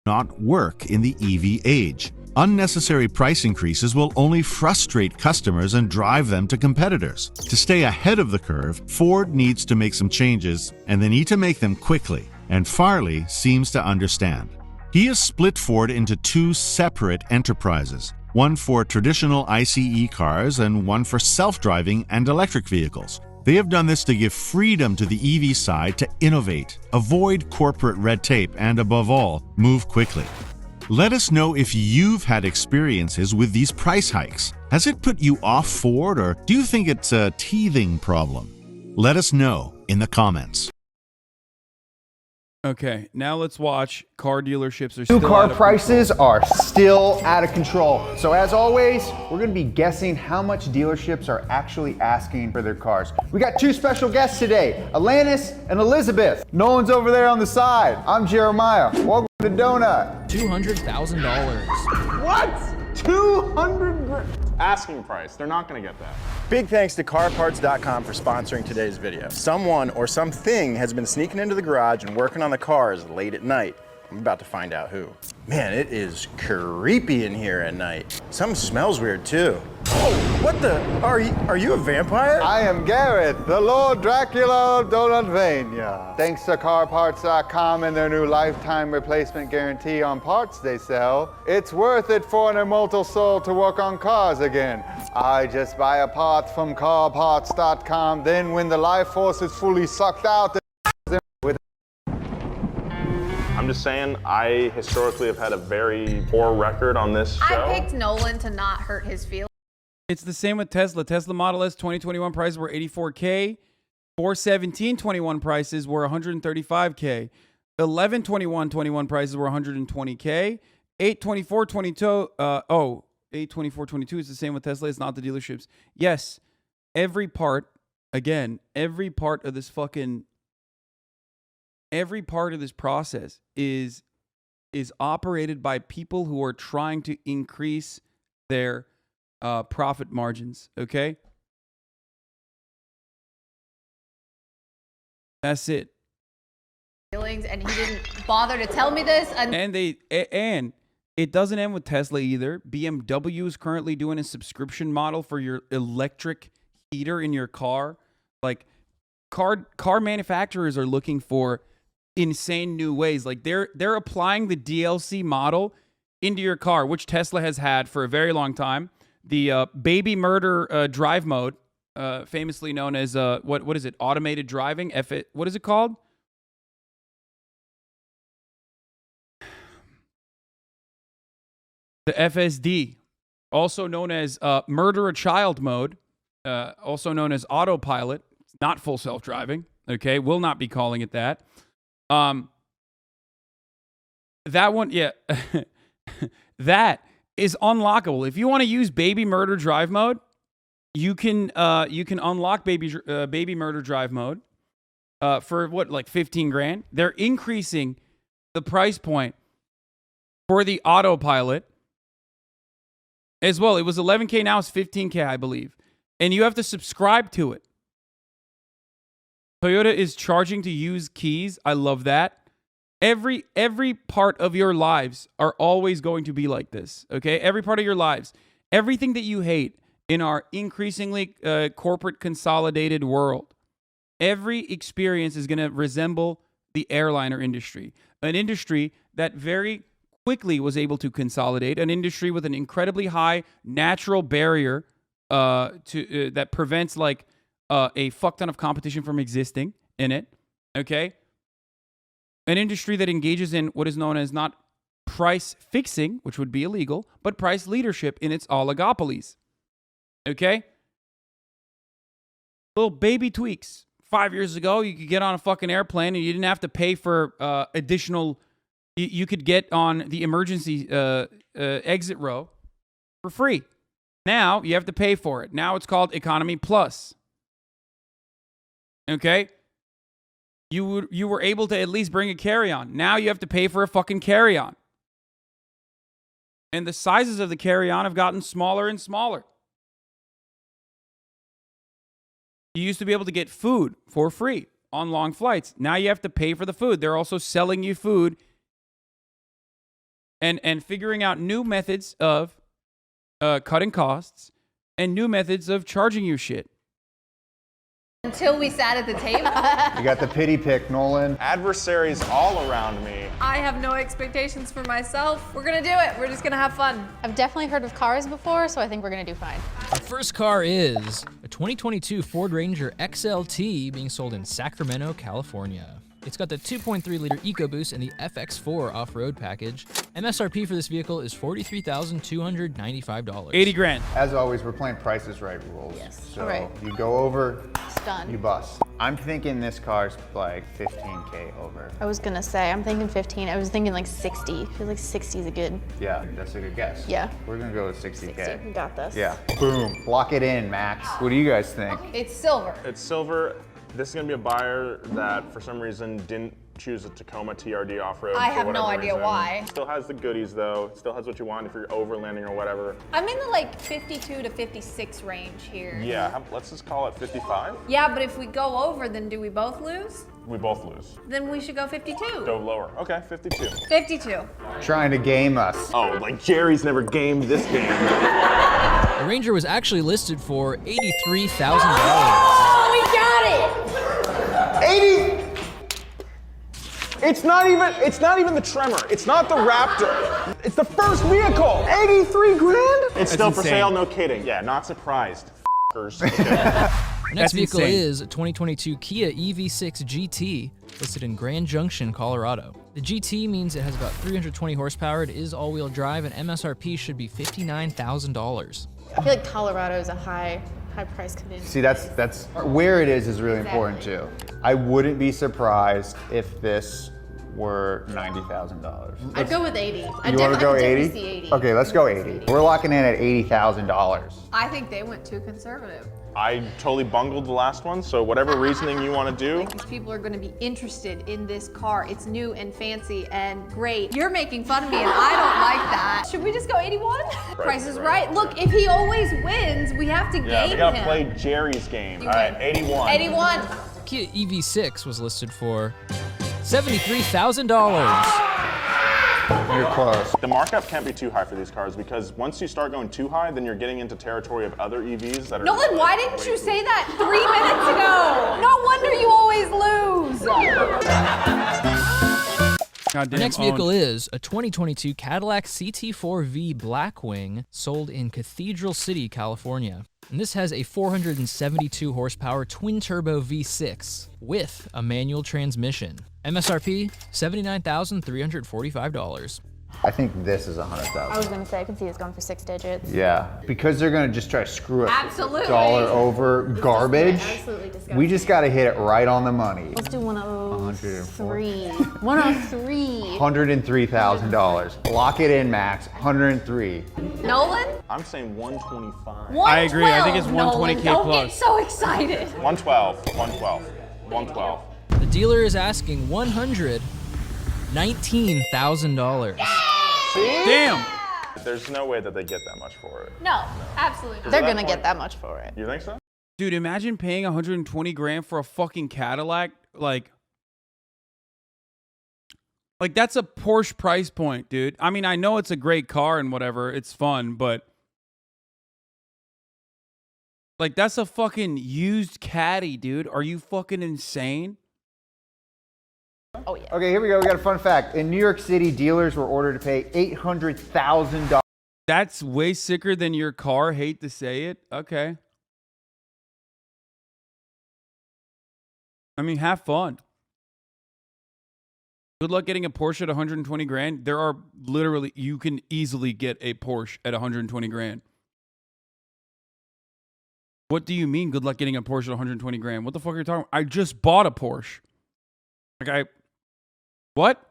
Not work in the EV age. Unnecessary price increases will only frustrate customers and drive them to competitors. To stay ahead of the curve, Ford needs to make some changes, and they need to make them quickly, and Farley seems to understand. He has split Ford into 2 separate enterprises, one for traditional ICE cars and one for self-driving and electric vehicles. They have done this to give freedom to the EV side to innovate, avoid corporate red tape, and above all, move quickly. Let us know if you've had experiences with these price hikes. Has it put you off Ford, or do you think it's a teething problem? Let us know in the comments. Okay, now let's watch car dealerships are still New car out of prices control. are still out of control. So as always, we're gonna be guessing how much dealerships are actually asking for their cars. We got two special guests today, Alanis and Elizabeth. Nolan's over there on the side. I'm Jeremiah. Welcome to Donut. $200,000. What? 200 grand? Asking price. They're not going to get that. Big thanks to CarParts.com for sponsoring today's video. Someone or something has been sneaking into the garage and working on the cars late at night. I'm about to find out who. Man, it is creepy in here at night. Something smells weird too. Oh, what the? Are you a vampire? I am Garrett, the Lord Dracula of Donutvania. Thanks to CarParts.com and their new lifetime replacement guarantee on parts they sell, it's worth it for an immortal soul to work on cars again. I just buy a part from CarParts.com, then when the life force is fully sucked out, I'm just saying, I historically have had a very poor record on this show. I picked Nolan to not hurt his feelings. It's the same with Tesla. Tesla Model S 2021 prices were $84K. 41721 prices were $135K. 112121 prices were $120K. 82422 is the same with Tesla. It's not the dealerships. Yes, every part of this process is operated by people who are trying to increase their profit margins. Okay, that's it. And he didn't bother to tell me this. And it doesn't end with Tesla either. BMW is currently doing a subscription model for your electric heater in your car. Like car manufacturers are looking for insane new ways. Like they're applying the DLC model into your car, which Tesla has had for a very long time. The baby murder drive mode, famously known as what is it? Automated driving. What is it called? The FSD, also known as murder a child mode, also known as autopilot. It's not full self-driving. Okay, will not be calling it that. That one, yeah, that is unlockable. If you want to use baby murder drive mode, you can unlock baby murder drive mode for like 15 grand. They're increasing the price point for the autopilot as well. It was 11K, now it's 15K, I believe, and you have to subscribe to it. Toyota is charging to use keys. I love that. Every part of your lives are always going to be like this, okay? Every part of your lives. Everything that you hate in our increasingly corporate consolidated world, every experience is going to resemble the airliner industry, an industry that very quickly was able to consolidate, an industry with an incredibly high natural barrier that prevents like a fuck ton of competition from existing in it, okay? An industry that engages in what is known as not price fixing, which would be illegal, but price leadership in its oligopolies. Okay? Little baby tweaks. 5 years ago, you could get on a fucking airplane and you didn't have to pay for additional. You could get on the emergency exit row for free. Now you have to pay for it. Now it's called Economy Plus. Okay? You were able to at least bring a carry-on. Now you have to pay for a fucking carry-on. And the sizes of the carry-on have gotten smaller and smaller. You used to be able to get food for free on long flights. Now you have to pay for the food. They're also selling you food and figuring out new methods of cutting costs and new methods of charging you shit. Until we sat at the table. You got the pity pick, Nolan. Adversaries all around me. I have no expectations for myself. We're gonna do it. We're just gonna have fun. I've definitely heard of cars before, so I think we're gonna do fine. Our first car is a 2022 Ford Ranger XLT being sold in Sacramento, California. It's got the 2.3-liter EcoBoost and the FX4 off-road package. MSRP for this vehicle is $43,295. 80 grand. As always, we're playing Price is Right rules. Yes. So All right. you go over, It's done. you bust. I'm thinking this car's like 15K over. I was gonna say, I'm thinking 15. I was thinking like 60. I feel like 60 is a good. Yeah, that's a good guess. Yeah. We're gonna go with 60K. 60. We got this. Yeah. Boom. Lock it in, Max. What do you guys think? It's silver. It's silver. This is gonna be a buyer that for some reason didn't choose a Tacoma TRD off-road. I for have no whatever idea reason. why. Still has the goodies though. Still has what you want if you're overlanding or whatever. I'm in the like 52 to 56 range here. Yeah, let's just call it 55. Yeah, but if we go over, then do we both lose? We both lose. Then we should go 52. Go lower. Okay, 52. 52. Trying to game us. Oh, like Jerry's never gamed this game. The Ranger was actually listed for $83,000. Oh, we got it! 80. It's not even the Tremor. It's not the Raptor. It's the first vehicle. 83 grand? It's still for insane. sale, no kidding. Yeah, not surprised. F***ers. Okay. Our next vehicle insane. is a 2022 Kia EV6 GT, listed in Grand Junction, Colorado. The GT means it has about 320 horsepower, it is all-wheel drive, and MSRP should be $59,000. I feel like Colorado is a high price community. See, that's where it is really important too. I wouldn't be surprised if this were $90,000. I'd go with 80. You want to go 80? See 80. Okay, let's go 80. We're locking in at $80,000. I think they went too conservative. I totally bungled the last one, so whatever reasoning you want to do. These people are going to be interested in this car. It's new and fancy and great. You're making fun of me and I don't like that. Should we just go 81? Price is right. Look, if he always wins, we have to Yeah, we game gotta him. play Jerry's game. You All right, win. 81. 81. Kia EV6 was listed for $73,000. You're close. The markup can't be too high for these cars because once you start going too high, then you're getting into territory of other EVs that are. Nolan, why didn't you say that 3 minutes ago? No wonder you always lose. Our next vehicle is a 2022 Cadillac CT4V Blackwing, sold in Cathedral City, California. And this has a 472 horsepower twin-turbo V6 with a manual transmission. MSRP, $79,345. I think this is I $100,000. was gonna say, I can see this going for 6 digits. Yeah, because they're gonna just try to screw us. Absolutely. Dollar over garbage. Absolutely disgusting. We just gotta hit it right on the money. Let's do 103. 104. 103. $103,000. Lock it in, Max. 103. Nolan? I'm saying 125. I agree. I think it's 120K Nolan, don't plus. get so excited. 112. 112. 112. The dealer is asking $119,000. Damn. There's no way that they get that much for it. No, absolutely not. They're that gonna point- get that much for it. You think so? Dude, imagine paying 120 grand for a fucking Cadillac. Like that's a Porsche price point, dude. I mean, I know it's a great car and whatever. It's fun, but like that's a fucking used Caddy, dude. Are you fucking insane? Oh yeah. Okay, here we go. We got a fun fact. In New York City, dealers were ordered to pay $800,000. That's way sicker than your car. Hate to say it. Okay. I mean, have fun. Good luck getting a Porsche at 120 grand. There are literally, you can easily get a Porsche at 120 grand. What do you mean good luck getting a Porsche at 120 grand? What the fuck are you talking about? I just bought a Porsche. What?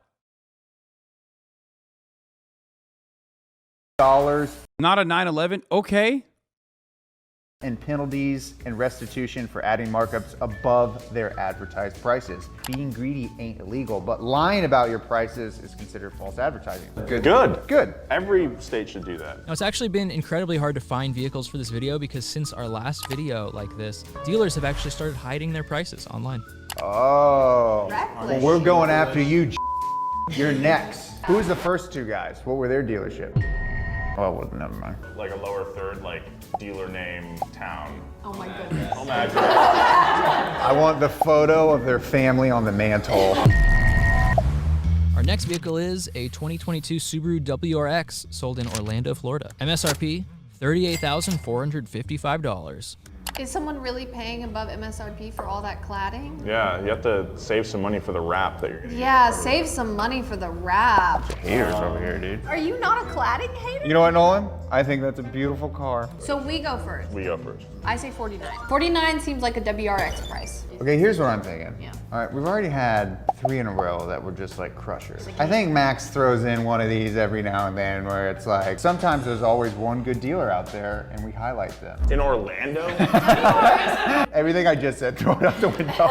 Dollars Not a 911? Okay. and penalties and restitution for adding markups above their advertised prices. Being greedy ain't illegal, but lying about your prices is considered false advertising. Good. Good. Every state should do that. Now, it's actually been incredibly hard to find vehicles for this video because since our last video like this, dealers have actually started hiding their prices online. Oh. Well, we're going after you. You're next. Who was the first two guys? What were their dealership? Oh, well, never mind. Like a lower third, like dealer name, town. Oh my goodness. Imagine. I want the photo of their family on the mantle. Our next vehicle is a 2022 Subaru WRX sold in Orlando, Florida. MSRP, $38,455. Is someone really paying above MSRP for all that cladding? Yeah, you have to save some money for the wrap that you're gonna Yeah, save some money for the wrap. use. Haters over here, dude. Are you not a cladding hater? You know what, Nolan? I think that's a beautiful car. So we go first. We go first. I say 49. 49 seems like a WRX price. Okay, here's what I'm thinking. Yeah. All right, we've already had 3 in a row that were just like crushers. I think Max throws in one of these every now and then where it's like, sometimes there's always one good dealer out there and we highlight them. In Orlando? Everything I just said, throw it out the window.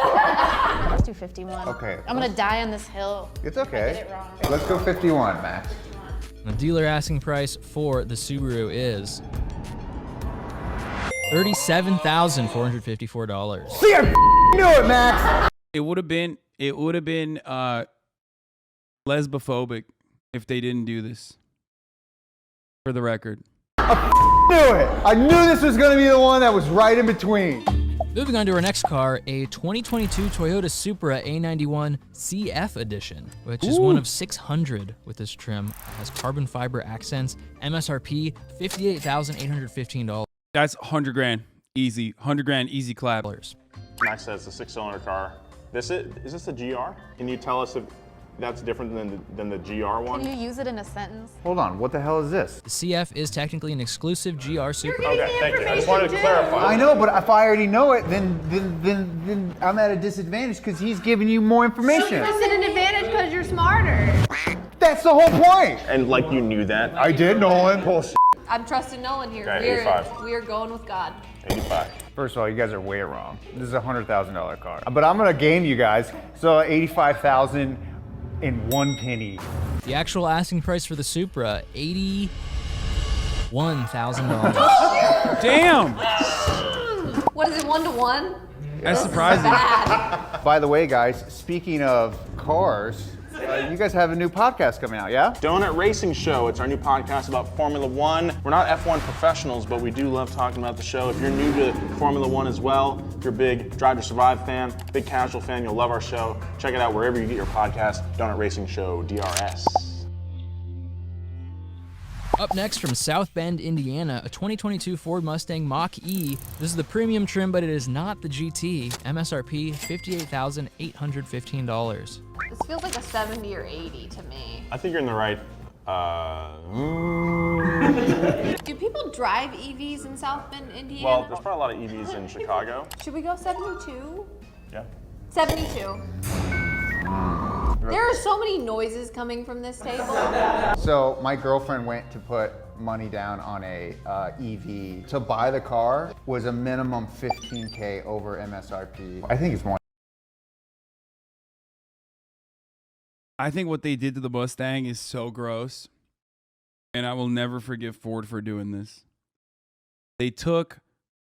Let's do 51. Okay. I'm gonna die on this hill. It's if I okay. get it wrong. Let's go 51, Max. The dealer asking price for the Subaru is $37,454. See, I knew it, Max. It would have been lesbophobic if they didn't do this. For the record. Knew it. I knew this was gonna be the one that was right in between. Moving on to our next car, a 2022 Toyota Supra A91 CF Edition, which is one of 600 with this trim. It has carbon fiber accents, MSRP $58,815. That's 100 grand. Easy. 100 grand, easy clap. Max says it's a 6-cylinder car. Is this a GR? Can you tell us if that's different than the GR one? Can you use it in a sentence? Hold on, what the hell is this? The CF is technically an exclusive GR Supra. Okay, thank you. I just wanted to clarify. I know, but if I already know it, then I'm at a disadvantage because he's giving you more information. It's an advantage because you're smarter. That's the whole point. And like you knew that? I did, Nolan. Bullshit. I'm trusting Nolan here. Okay, 85. We are going with God. 85. First of all, you guys are way wrong. This is a $100,000 car. But I'm gonna game you guys. So 85,000 and 1 penny. The actual asking price for the Supra, $81,000. Damn! What is it, 1 to 1? That's surprising. Bad. By the way, guys, speaking of cars, you guys have a new podcast coming out, yeah? Donut Racing Show. It's our new podcast about Formula One. We're not F1 professionals, but we do love talking about the show. If you're new to Formula One as well, if you're a big Drive to Survive fan, big casual fan, you'll love our show. Check it out wherever you get your podcast. Donut Racing Show, DRS. Up next from South Bend, Indiana, a 2022 Ford Mustang Mach-E. This is the premium trim, but it is not the GT. MSRP, $58,815. This feels like a 70 or 80 to me. I think you're in the right. Do people drive EVs in South Bend, Indiana? Well, there's probably a lot of EVs in Chicago. Should we go 72? Yeah. 72. There are so many noises coming from this table. So my girlfriend went to put money down on a EV. To buy the car was a minimum $15K over MSRP. I think it's more. I think what they did to the Mustang is so gross. And I will never forgive Ford for doing this. They took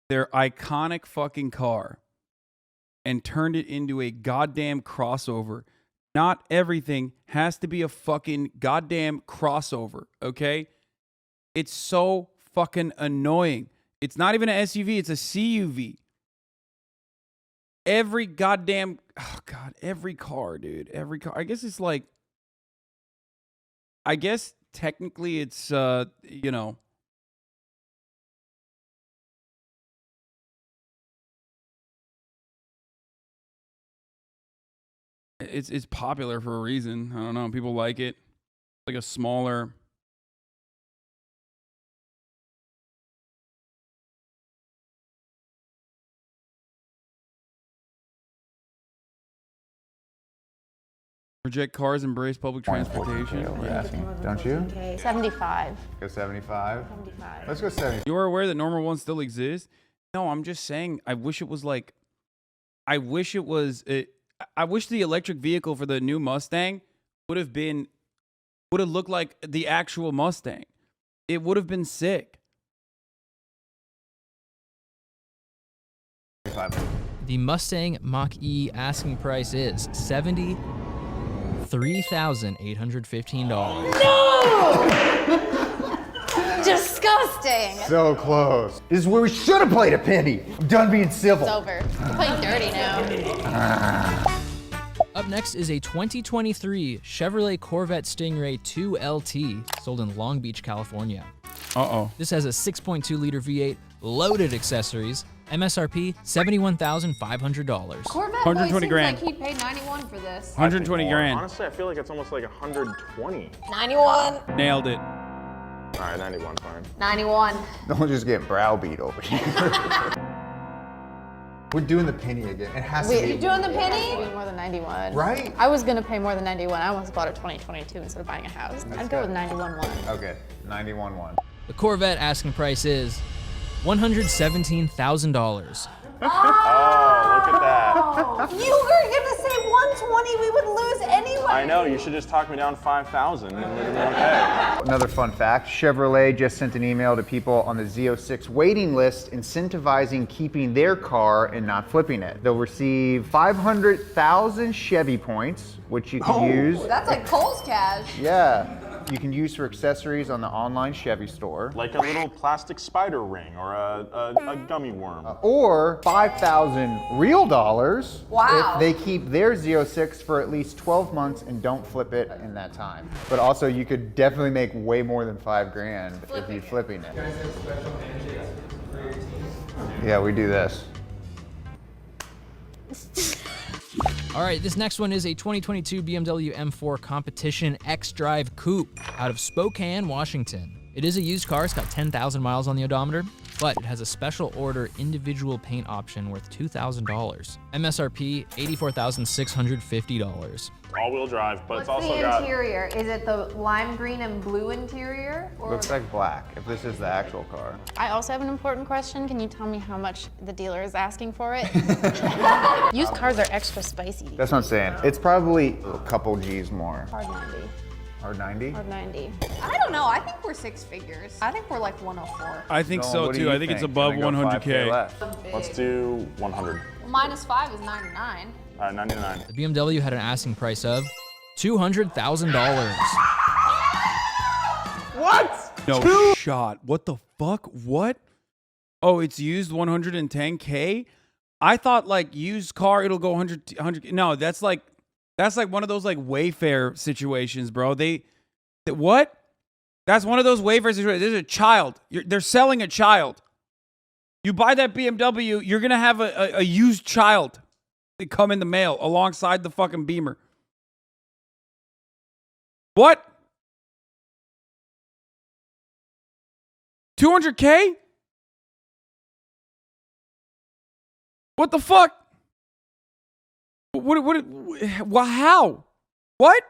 their iconic fucking car and turned it into a goddamn crossover. Not everything has to be a fucking goddamn crossover, okay? It's so fucking annoying. It's not even an SUV, it's a CUV. Every goddamn, oh God, every car, dude. Every car. I guess it's like, I guess technically it's, you know, it's popular for a reason. I don't know. People like it. Like a smaller. Reject cars, embrace public transportation. Don't you? 75. Go 75? 75. Let's go 70. You are aware that normal ones still exist? No, I'm just saying, I wish it was like, I wish it was, I wish the electric vehicle for the new Mustang would have looked like the actual Mustang. It would have been sick. The Mustang Mach-E asking price is $73,815. No! Disgusting. So close. This is where we should have played a penny. I'm done being civil. It's over. We're playing dirty now. Up next is a 2023 Chevrolet Corvette Stingray 2 LT, sold in Long Beach, California. Uh-oh. This has a 6.2-liter V8, loaded accessories. MSRP $71,500. Corvette 120 boy seems grand. like he paid 91 for this. 120 grand. Honestly, I feel like it's almost like 120. 91. Nailed it. All right, 91, fine. 91. Don't just get browbeat over here. We're doing the penny again. It has to Wait, be. you doing the It has penny? to be more than 91. Right? I was gonna pay more than 91. I almost bought a 2022 instead of buying a house. I'd go with 91.1. Okay, 91.1. The Corvette asking price is $117,000. Oh, look at that. You were gonna say 120, we would lose anyway. I know, you should just talk me down 5,000 and we'd be okay. Another fun fact, Chevrolet just sent an email to people on the Z06 waiting list incentivizing keeping their car and not flipping it. They'll receive 500,000 Chevy points, which you can use. That's like Cole's cash. Yeah, you can use for accessories on the online Chevy store. Like a little plastic spider ring or a gummy worm. Or 5,000 real dollars Wow. if they keep their Z06 for at least 12 months and don't flip it in that time. But also you could definitely make way more than 5 grand if you're flipping it. Yeah, we do this. All right, this next one is a 2022 BMW M4 Competition X-Drive Coupe out of Spokane, Washington. It is a used car, it's got 10,000 miles on the odometer, but it has a special order individual paint option worth $2,000. MSRP, $84,650. All-wheel drive, but it's What's also the got... interior? Is it the lime green and blue interior? Or Looks like black, if this is the actual car. I also have an important question. Can you tell me how much the dealer is asking for it? Used cars are extra spicy. That's what I'm saying. It's probably a couple G's more. Hard 90. Or 90? Hard 90. I don't know. I think we're 6 figures. I think we're like 104. I think Nolan, so what do too. you I think it's think? above Can I go 5K 100K. less? Let's do 100. Minus 5 is 99. All right, 99. The BMW had an asking price of $200,000. What? No shot. What the fuck? What? Oh, it's used 110K? I thought like used car, it'll go 100. No, that's like one of those like Wayfair situations, bro. What? That's one of those Wayfair situations. There's a child. They're selling a child. You buy that BMW, you're going to have a used child that come in the mail alongside the fucking Beamer. What? 200K? What the fuck? Well, how? What?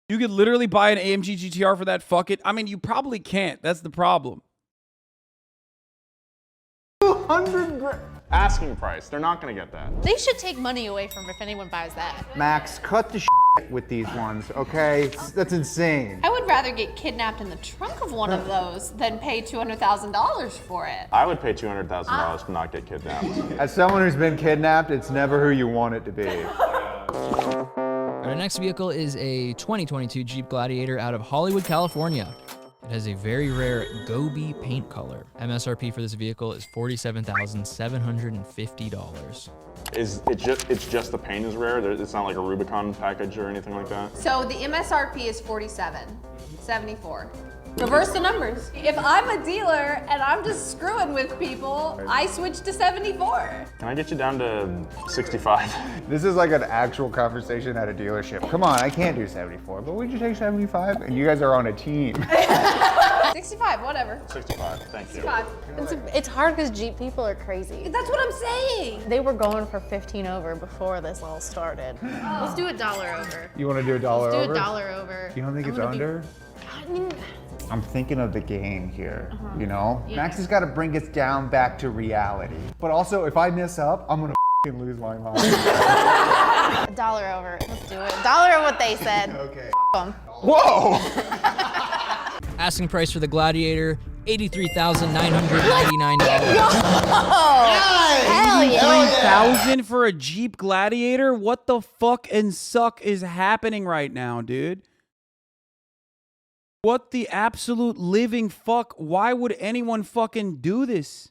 You could literally buy an AMG GTR for that? Fuck it. I mean, you probably can't. That's the problem. 200 grand. Asking price, they're not gonna get that. They should take money away from if anyone buys that. Max, cut the with these ones, okay? That's insane. I would rather get kidnapped in the trunk of one of those than pay $200,000 for it. I would pay $200,000 to not get kidnapped. As someone who's been kidnapped, it's never who you want it to be. Our next vehicle is a 2022 Jeep Gladiator out of Hollywood, California. It has a very rare Gobi paint color. MSRP for this vehicle is $47,750. It's just the paint is rare? It's not like a Rubicon package or anything like that? So the MSRP is 47.74. Reverse the numbers. If I'm a dealer and I'm just screwing with people, I switch to 74. Can I get you down to 65? This is like an actual conversation at a dealership. Come on, I can't do 74, but would you take 75? And you guys are on a team. 65, whatever. 65, thank you. 65. It's hard because Jeep people are crazy. That's what I'm saying. They were going for 15 over before this all started. Let's do $1 over. You want to do a dollar Let's over? do $1 over. You don't think it's under? I mean, I'm thinking of the game here, you know? Yeah. Max has got to bring us down back to reality. But also, if I mess up, I'm going to lose my mind. $1 over. Let's do it. $1 over what they said. Okay. Whoa! Asking price for the Gladiator, $83,999. Hell yeah! 3,000 for a Jeep Gladiator? What the fuck and suck is happening right now, dude? What the absolute living fuck? Why would anyone fucking do this?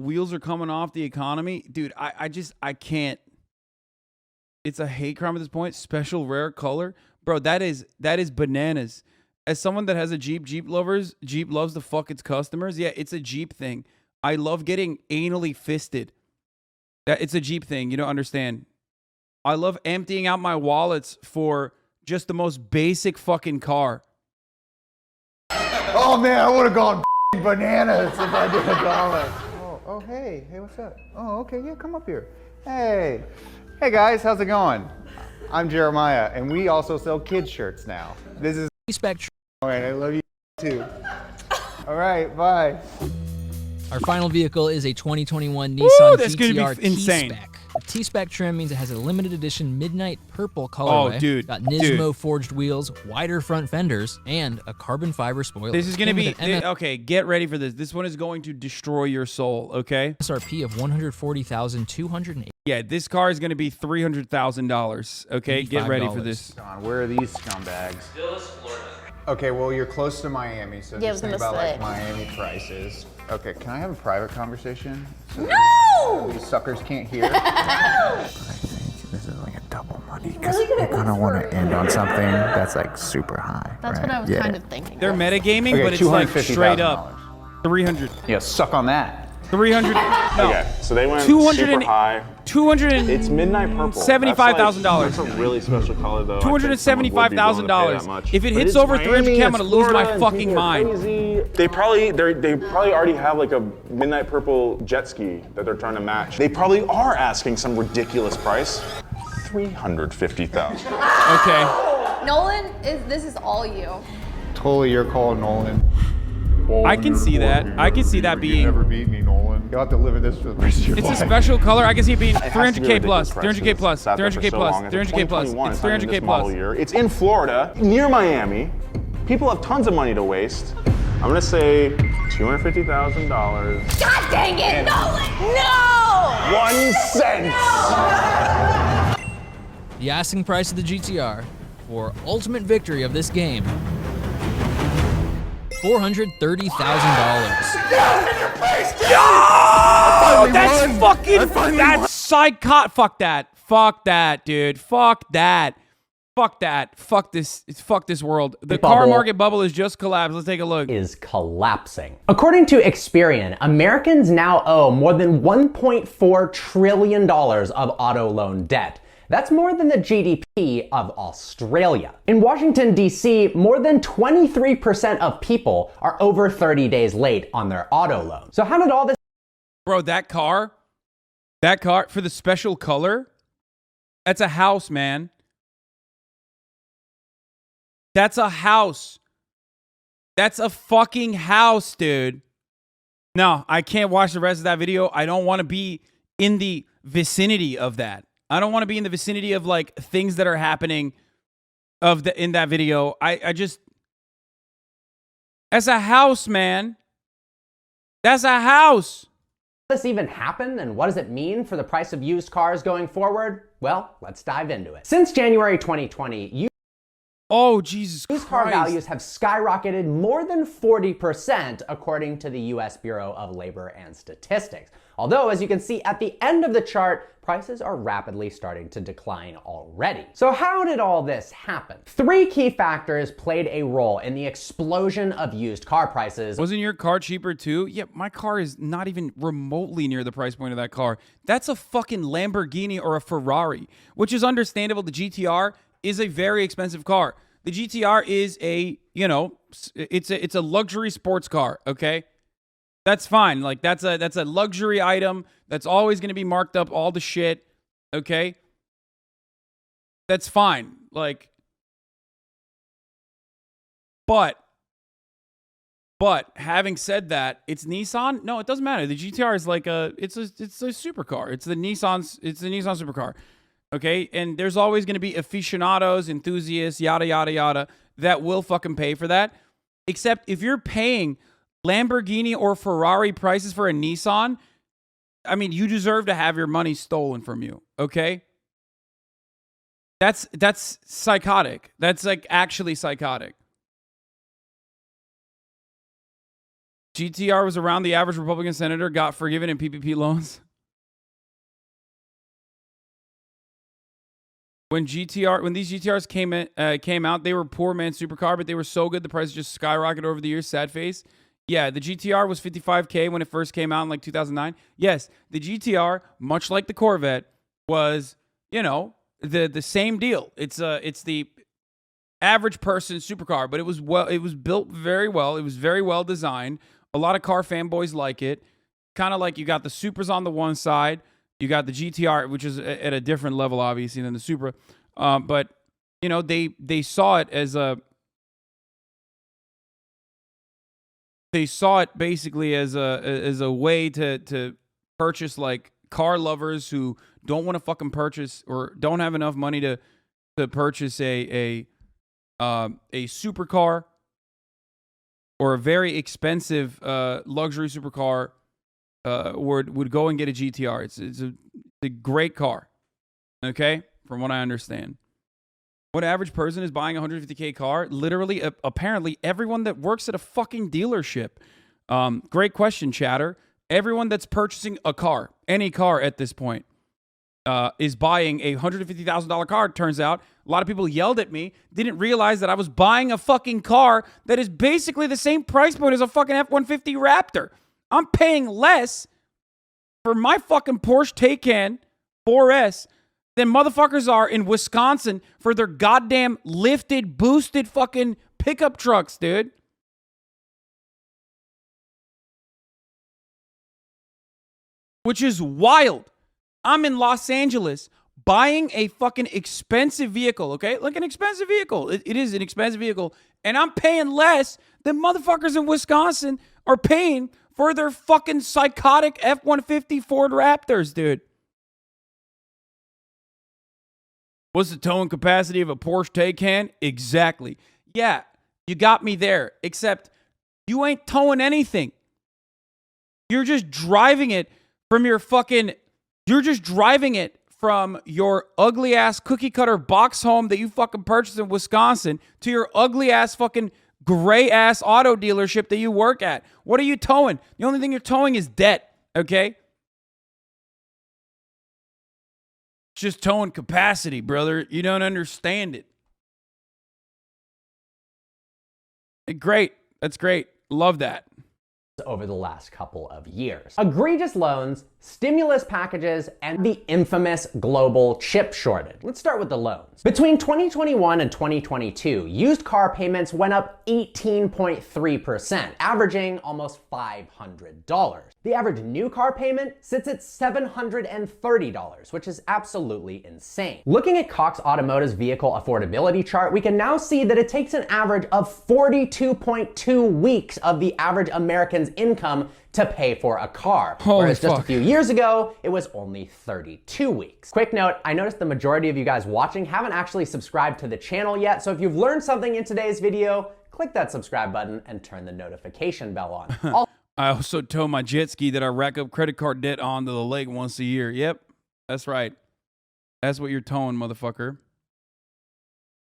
wheels are coming off the economy. Dude, I can't. It's a hate crime at this point. Special rare color. Bro, that is bananas. As someone that has a Jeep loves to fuck its customers. Yeah, it's a Jeep thing. I love getting anally fisted. It's a Jeep thing. You don't understand. I love emptying out my wallets for just the most basic fucking car. Oh man, I would have gone bananas if I did $1. Oh, hey, what's up? Oh, okay, yeah, come up here. Hey guys, how's it going? I'm Jeremiah, and we also sell kids shirts now. This is Spectrum. All right, I love you too. All right, bye. Our final vehicle is a 2021 Nissan that's GTR gonna be insane. T-Spec. The T-Spec trim means it has a limited edition midnight purple colorway. Oh, dude. Got Nismo forged wheels, wider front fenders, and a carbon fiber spoiler. This is going to be... Came with an okay, get ready for this. This one is going to destroy your soul, okay? MSRP of $140,280. Yeah, this car is going to be $300,000, okay? Get ready for this. Where are these scumbags? Still Florida. Okay, well, you're close to Miami, so Yeah, I just was think gonna about say. like Miami prices. Okay, can I have a private conversation? So No! these suckers can't hear. I think this is like a double money because I kind of want to end on something that's like super high. That's right? what I was kind of thinking. They're metagaming, Okay, but it's like $250,000. straight up 300. Yeah, suck on that. 300. No. Okay, so they went 200 super high. 200. It's midnight purple. $75,000. That's a really special color, though. $275,000. If it hits over 300K, I'm gonna lose my fucking mind. They probably already have like a midnight purple jet ski that they're trying to match. They probably are asking some ridiculous price. $350,000. Okay. Nolan, this is all you. Totally your call, Nolan. I can see that. I can see that being. You never beat me, Nolan. You'll have to live with this for the rest of your life. It's a special color. I can see it being It has to be 300K plus, ridiculous 300K plus, prices. It's out there for 300K so plus, long. It's 300K plus. 2021. It's It's not even 300K this model plus. year. It's in Florida, near Miami. People have tons of money to waste. I'm gonna say $250,000. God dang it, Nolan! No! 1 cent. The asking price of the GTR for ultimate victory of this game. $430,000. Oh, that's fucking. That's psychotic. Fuck that. Fuck that, dude. Fuck that. Fuck that. Fuck this. Fuck this world. The car market bubble is just collapsed. Let's take a look. Is collapsing. According to Experian, Americans now owe more than $1.4 trillion of auto loan debt. That's more than the GDP of Australia. In Washington, D.C., more than 23% of people are over 30 days late on their auto loan. So how did all this... Bro, that car for the special color, that's a house, man. That's a house. That's a fucking house, dude. No, I can't watch the rest of that video. I don't want to be in the vicinity of that. I don't want to be in the vicinity of like things that are happening in that video. I just, that's a house, man. That's a house. Does this even happen, and what does it mean for the price of used cars going forward? Well, let's dive into it. Since January 2020, oh, Jesus Christ. Used car values have skyrocketed more than 40% according to the US Bureau of Labor and Statistics. Although, as you can see at the end of the chart, prices are rapidly starting to decline already. So how did all this happen? 3 key factors played a role in the explosion of used car prices. Wasn't your car cheaper too? Yeah, my car is not even remotely near the price point of that car. That's a fucking Lamborghini or a Ferrari, which is understandable. The GTR is a very expensive car. The GTR is a, you know, it's a luxury sports car, okay? That's fine. Like that's a luxury item that's always going to be marked up all the shit, okay? That's fine. Like but having said that, it's Nissan? No, it doesn't matter. The GTR is like it's a supercar. It's the Nissan supercar. Okay, and there's always going to be aficionados, enthusiasts, yada, yada, yada, that will fucking pay for that. Except if you're paying Lamborghini or Ferrari prices for a Nissan, I mean, you deserve to have your money stolen from you, okay? That's psychotic. That's like actually psychotic. GTR was around the average Republican senator got forgiven in PPP loans. When these GTRs came out, they were poor man's supercar, but they were so good the price just skyrocketed over the years. Sad face. Yeah, the GTR was $55K when it first came out in like 2009. Yes, the GTR, much like the Corvette, was, you know, the same deal. It's the average person supercar, but it was built very well. It was very well designed. A lot of car fanboys like it. Kind of like you got the Supras on the one side. You got the GTR, which is at a different level, obviously, than the Supra. But, you know, they saw it as a... They saw it basically as a way to purchase, like, car lovers who don't want to fucking purchase or don't have enough money to purchase a supercar or a very expensive luxury supercar. Would go and get a GTR. It's a great car, okay? From what I understand. What average person is buying a $150K car? Literally, apparently, everyone that works at a fucking dealership. Great question, chatter. Everyone that's purchasing a car, any car at this point, is buying a $150,000 car. Turns out, a lot of people yelled at me, didn't realize that I was buying a fucking car that is basically the same price point as a fucking F-150 Raptor. I'm paying less for my fucking Porsche Taycan 4S than motherfuckers are in Wisconsin for their goddamn lifted, boosted fucking pickup trucks, dude. Which is wild. I'm in Los Angeles buying a fucking expensive vehicle, okay? Like an expensive vehicle. It is an expensive vehicle. And I'm paying less than motherfuckers in Wisconsin are paying for their fucking psychotic F-150 Ford Raptors, dude. What's the towing capacity of a Porsche Taycan? Exactly. Yeah, you got me there. Except you ain't towing anything. You're just driving it from your fucking... You're just driving it from your ugly-ass cookie-cutter box home that you fucking purchased in Wisconsin to your ugly-ass fucking... gray-ass auto dealership that you work at. What are you towing? The only thing you're towing is debt, okay? Just towing capacity, brother. You don't understand it. Great. That's great. Love that. Over the last couple of years. Egregious loans, stimulus packages, and the infamous global chip shortage. Let's start with the loans. Between 2021 and 2022, used car payments went up 18.3%, averaging almost $500. The average new car payment sits at $730, which is absolutely insane. Looking at Cox Automotive's vehicle affordability chart, we can now see that it takes an average of 42.2 weeks of the average American's income to pay for a car. Whereas just a few years ago, it was only 32 weeks. Quick note, I noticed the majority of you guys watching haven't actually subscribed to the channel yet, so if you've learned something in today's video, click that subscribe button and turn the notification bell on. I also tow my jet ski that I rack up credit card debt on to the lake once a year. Yep, that's right. That's what you're towing, motherfucker.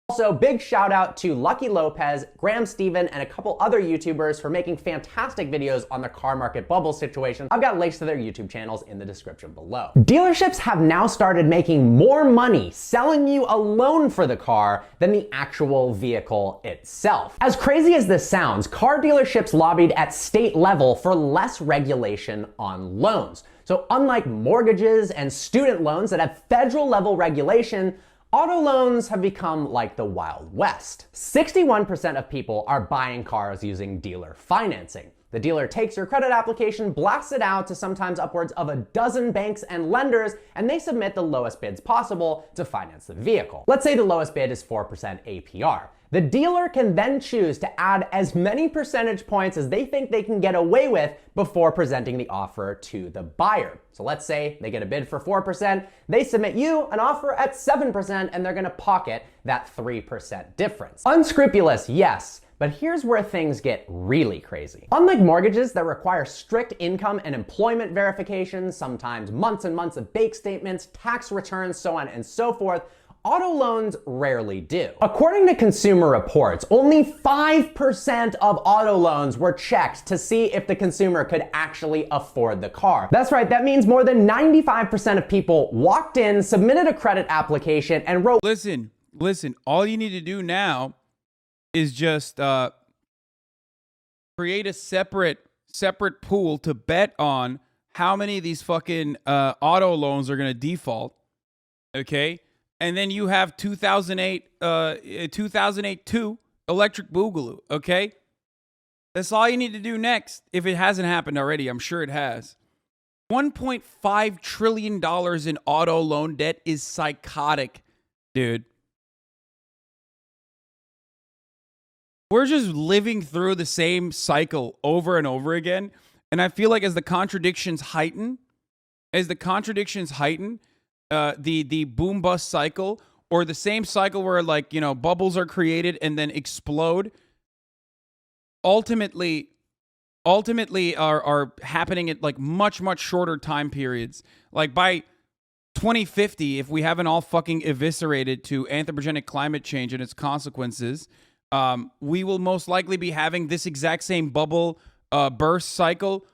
Also, big shout out to Lucky Lopez, Graham Stephen, and a couple other YouTubers for making fantastic videos on the car market bubble situation. I've got links to their YouTube channels in the description below. Dealerships have now started making more money selling you a loan for the car than the actual vehicle itself. As crazy as this sounds, car dealerships lobbied at state level for less regulation on loans. So unlike mortgages and student loans that have federal level regulation, auto loans have become like the Wild West. 61% of people are buying cars using dealer financing. The dealer takes your credit application, blasts it out to sometimes upwards of a dozen banks and lenders, and they submit the lowest bids possible to finance the vehicle. Let's say the lowest bid is 4% APR. The dealer can then choose to add as many percentage points as they think they can get away with before presenting the offer to the buyer. So let's say they get a bid for 4%, they submit you an offer at 7%, and they're gonna pocket that 3% difference. Unscrupulous, yes, but here's where things get really crazy. Unlike mortgages that require strict income and employment verifications, sometimes months and months of bank statements, tax returns, so on and so forth, auto loans rarely do. According to Consumer Reports, only 5% of auto loans were checked to see if the consumer could actually afford the car. That's right, that means more than 95% of people walked in, submitted a credit application, and wrote, Listen, all you need to do now is just create a separate pool to bet on how many of these fucking auto loans are going to default, okay? And then you have 2008 2 Electric Boogaloo, okay? That's all you need to do next, if it hasn't happened already. I'm sure it has. $1.5 trillion in auto loan debt is psychotic, dude. We're just living through the same cycle over and over again. And I feel like as the contradictions heighten, the boom bust cycle, or the same cycle where, like, you know, bubbles are created and then explode, ultimately are happening at like much shorter time periods. Like by 2050, if we haven't all fucking eviscerated to anthropogenic climate change and its consequences, we will most likely be having this exact same bubble burst cycle.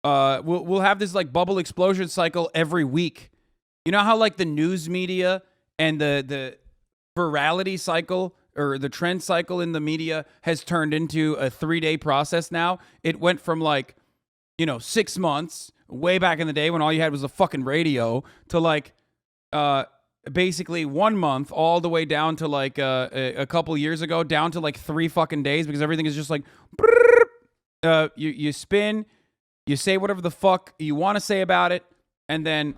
We'll have this like bubble explosion cycle every week. You know how like the news media and the virality cycle or the trend cycle in the media has turned into a 3-day process now? It went from like, 6 months way back in the day when all you had was a fucking radio to like basically 1 month all the way down to like a couple years ago down to like 3 fucking days, because everything is just like you spin, you say whatever the fuck you want to say about it, and then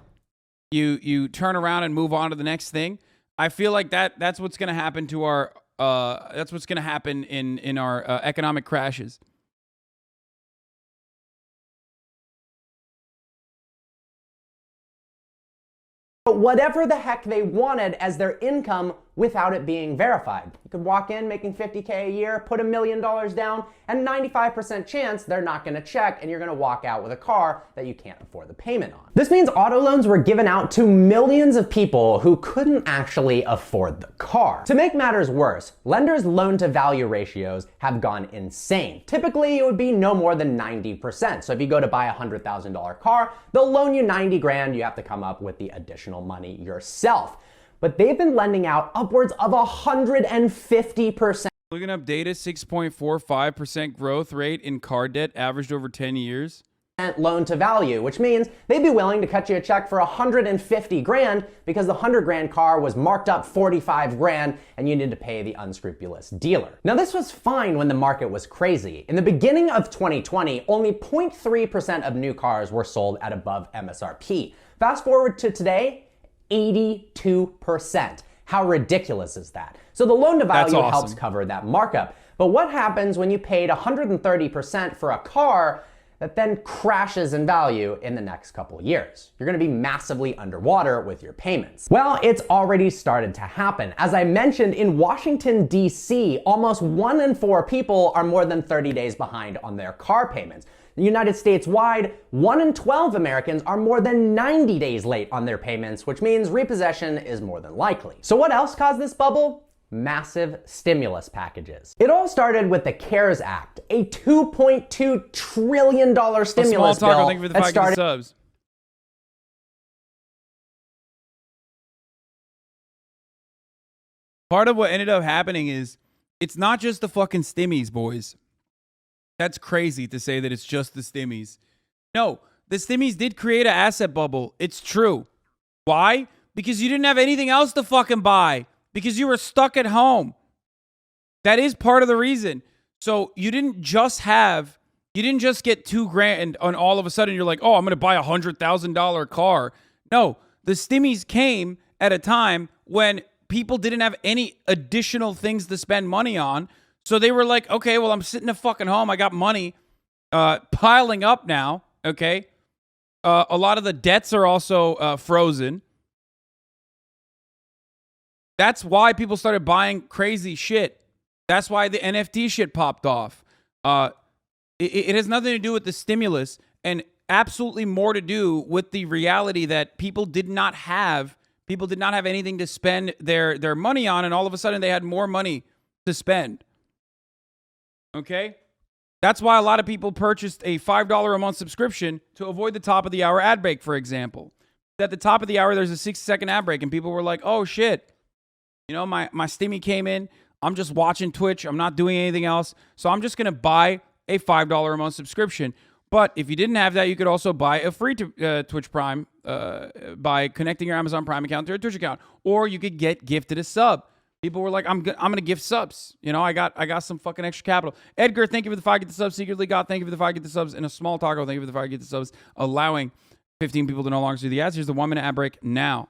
you turn around and move on to the next thing. I feel like that's what's going to happen to our that's what's going to happen in our economic crashes. whatever the heck they wanted as their income without it being verified. You could walk in making $50K a year, put $1 million down, and 95% chance they're not going to check and you're going to walk out with a car that you can't afford the payment on. This means auto loans were given out to millions of people who couldn't actually afford the car. To make matters worse, lenders' loan-to-value ratios have gone insane. Typically, it would be no more than 90%. So if you go to buy a $100,000 car, they'll loan you 90 grand. You have to come up with the additional money yourself. But they've been lending out upwards of 150%. Looking up data, 6.45% growth rate in car debt averaged over 10 years. Loan to value, which means they'd be willing to cut you a check for 150 grand because the 100 grand car was marked up 45 grand and you need to pay the unscrupulous dealer. Now this was fine when the market was crazy. In the beginning of 2020, only 0.3% of new cars were sold at above MSRP. Fast forward to today, 82%. How ridiculous is that? So the loan to value helps cover that markup. But what happens when you paid 130% for a car that then crashes in value in the next couple of years? You're gonna be massively underwater with your payments. Well, it's already started to happen. As I mentioned, in Washington, D.C., almost 1 in 4 people are more than 30 days behind on their car payments. In the United States wide, 1 in 12 Americans are more than 90 days late on their payments, which means repossession is more than likely. So what else caused this bubble? Massive stimulus packages. It all started with the CARES Act, a $2.2 trillion stimulus bill thank you for the that 5 started subs. Part of what ended up happening is it's not just the fucking stimmies, boys. That's crazy to say that it's just the stimmies. No, the stimmies did create an asset bubble. It's true. Why? Because you didn't have anything else to fucking buy. Because you were stuck at home. That is part of the reason. So you didn't just get 2 grand and all of a sudden you're like, oh, I'm going to buy a $100,000 car. No, the stimmies came at a time when people didn't have any additional things to spend money on. So they were like, okay, well, I'm sitting at fucking home. I got money piling up now. Okay. A lot of the debts are also frozen. That's why people started buying crazy shit. That's why the NFT shit popped off. It has nothing to do with the stimulus and absolutely more to do with the reality that people did not have People did not have anything to spend their money on, and all of a sudden they had more money to spend. Okay? That's why a lot of people purchased a $5 a month subscription to avoid the top of the hour ad break, for example. At the top of the hour, there's a 60-second ad break, and people were like, oh, shit. You know, my Stimmy came in. I'm just watching Twitch. I'm not doing anything else. So I'm just going to buy a $5 a month subscription. But if you didn't have that, you could also buy a free Twitch Prime by connecting your Amazon Prime account to your Twitch account. Or you could get gifted a sub. People were like, I'm gonna gift subs. You know, I got some fucking extra capital. Edgar, thank you for the 5 get the subs. Secretly God, thank you for the 5 get the subs. And a small taco, thank you for the 5 get the subs. Allowing 15 people to no longer see the ads. Here's the 1 minute ad break now.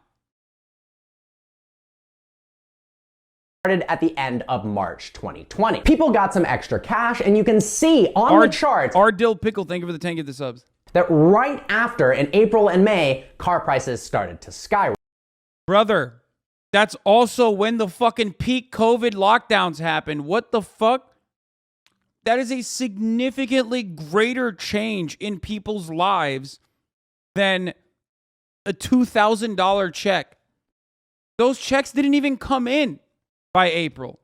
Started at the end of March 2020. People got some extra cash, and you can see on the charts. Our Dill Pickle, thank you for the 10 get the subs. That right after, in April and May, car prices started to skyrocket. Brother, that's also when the fucking peak COVID lockdowns happened. What the fuck? That is a significantly greater change in people's lives than a $2,000 check. Those checks didn't even come in by April.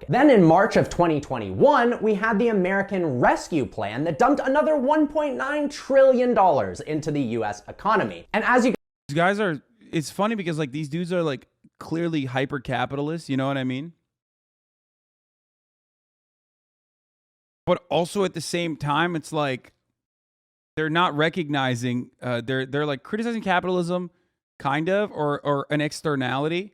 Then in March of 2021, we had the American Rescue Plan that dumped another $1.9 trillion into the US economy. And as you guys are, it's funny because like these dudes are like clearly hyper capitalists, you know what I mean? But also at the same time, it's like they're not recognizing, they're like criticizing capitalism, kind of, or an externality,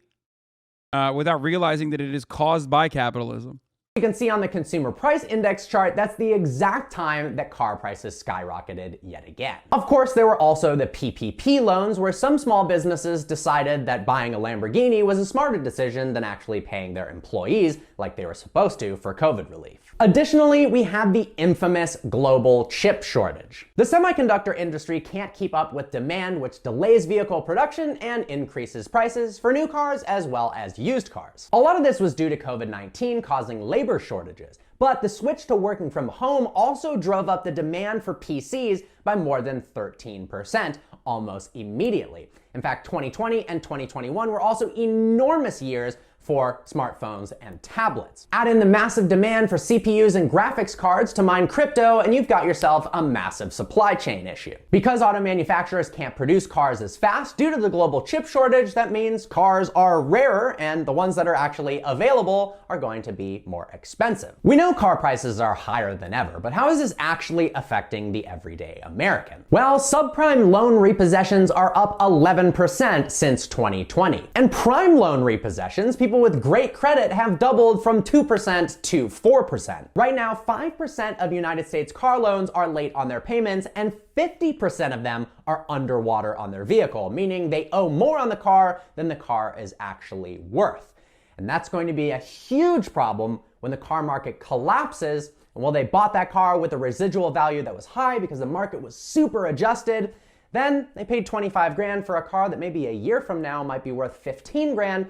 without realizing that it is caused by capitalism. You can see on the consumer price index chart, that's the exact time that car prices skyrocketed yet again. Of course, there were also the PPP loans, where some small businesses decided that buying a Lamborghini was a smarter decision than actually paying their employees like they were supposed to for COVID relief. Additionally, we had the infamous global chip shortage. The semiconductor industry can't keep up with demand, which delays vehicle production and increases prices for new cars as well as used cars. A lot of this was due to COVID-19 causing labor shortages, but the switch to working from home also drove up the demand for PCs by more than 13%, almost immediately. In fact, 2020 and 2021 were also enormous years for smartphones and tablets. Add in the massive demand for CPUs and graphics cards to mine crypto, and you've got yourself a massive supply chain issue. Because auto manufacturers can't produce cars as fast due to the global chip shortage, that means cars are rarer, and the ones that are actually available are going to be more expensive. We know car prices are higher than ever, but how is this actually affecting the everyday American? Well, subprime loan repossessions are up 11% since 2020. And prime loan repossessions, people with great credit, have doubled from 2% to 4%. Right now, 5% of United States car loans are late on their payments, and 50% of them are underwater on their vehicle, meaning they owe more on the car than the car is actually worth. And that's going to be a huge problem when the car market collapses. And while they bought that car with a residual value that was high because the market was super adjusted, then they paid 25 grand for a car that maybe a year from now might be worth 15 grand,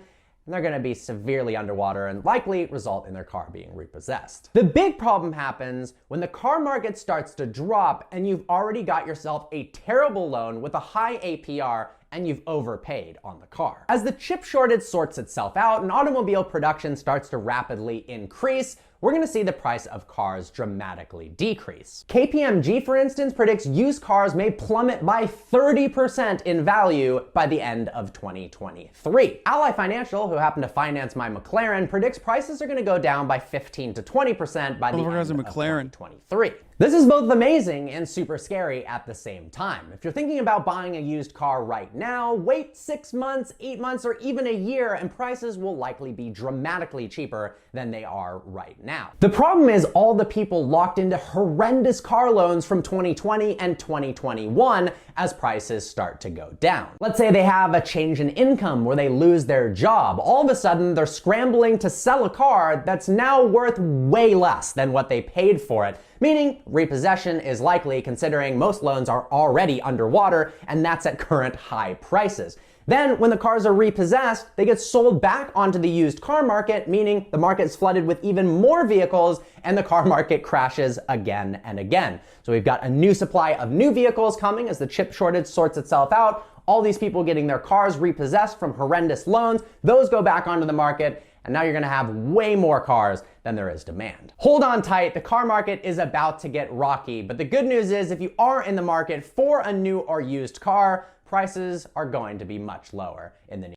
and they're going to be severely underwater and likely result in their car being repossessed. The big problem happens when the car market starts to drop and you've already got yourself a terrible loan with a high APR and you've overpaid on the car. As the chip shortage sorts itself out and automobile production starts to rapidly increase, we're going to see the price of cars dramatically decrease. KPMG, for instance, predicts used cars may plummet by 30% in value by the end of 2023. Ally Financial, who happened to finance my McLaren, predicts prices are going to go down by 15 to 20% by the end of 2023. This is both amazing and super scary at the same time. If you're thinking about buying a used car right now, wait 6 months, 8 months, or even a year, and prices will likely be dramatically cheaper than they are right now. The problem is all the people locked into horrendous car loans from 2020 and 2021 as prices start to go down. Let's say they have a change in income where they lose their job. All of a sudden, they're scrambling to sell a car that's now worth way less than what they paid for it, meaning repossession is likely considering most loans are already underwater, and that's at current high prices. Then, when the cars are repossessed, they get sold back onto the used car market, meaning the market's flooded with even more vehicles and the car market crashes again and again. So we've got a new supply of new vehicles coming as the chip shortage sorts itself out. All these people getting their cars repossessed from horrendous loans, those go back onto the market, and now you're gonna have way more cars than there is demand. Hold on tight, the car market is about to get rocky, but the good news is if you are in the market for a new or used car, prices are going to be much lower in the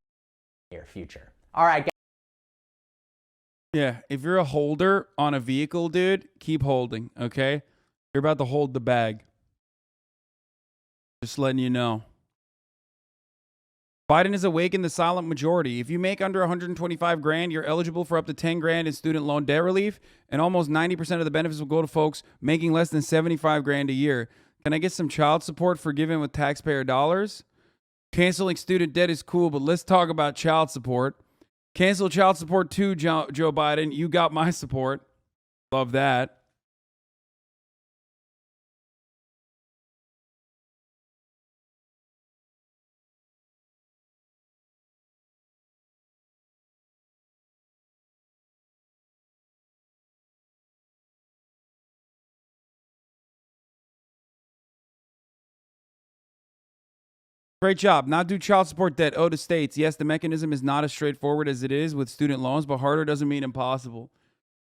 near future. All right, guys. Yeah, if you're a holder on a vehicle, dude, keep holding, okay? You're about to hold the bag. Just letting you know. Biden is awake in the silent majority. If you make under 125 grand, you're eligible for up to 10 grand in student loan debt relief, and almost 90% of the benefits will go to folks making less than 75 grand a year. Can I get some child support forgiven with taxpayer dollars? Canceling student debt is cool, but let's talk about child support. Cancel child support too, Joe Biden. You got my support. Love that. Great job. Not do child support debt owed to states. Yes, the mechanism is not as straightforward as it is with student loans, but harder doesn't mean impossible.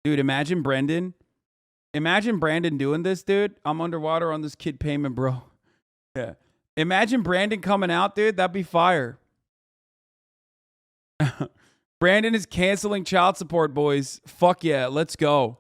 Dude, imagine Brendan. Imagine Brandon doing this, dude. I'm underwater on this kid payment, bro. Yeah. Imagine Brandon coming out, dude. That'd be fire. Brandon is canceling child support, boys. Fuck yeah. Let's go.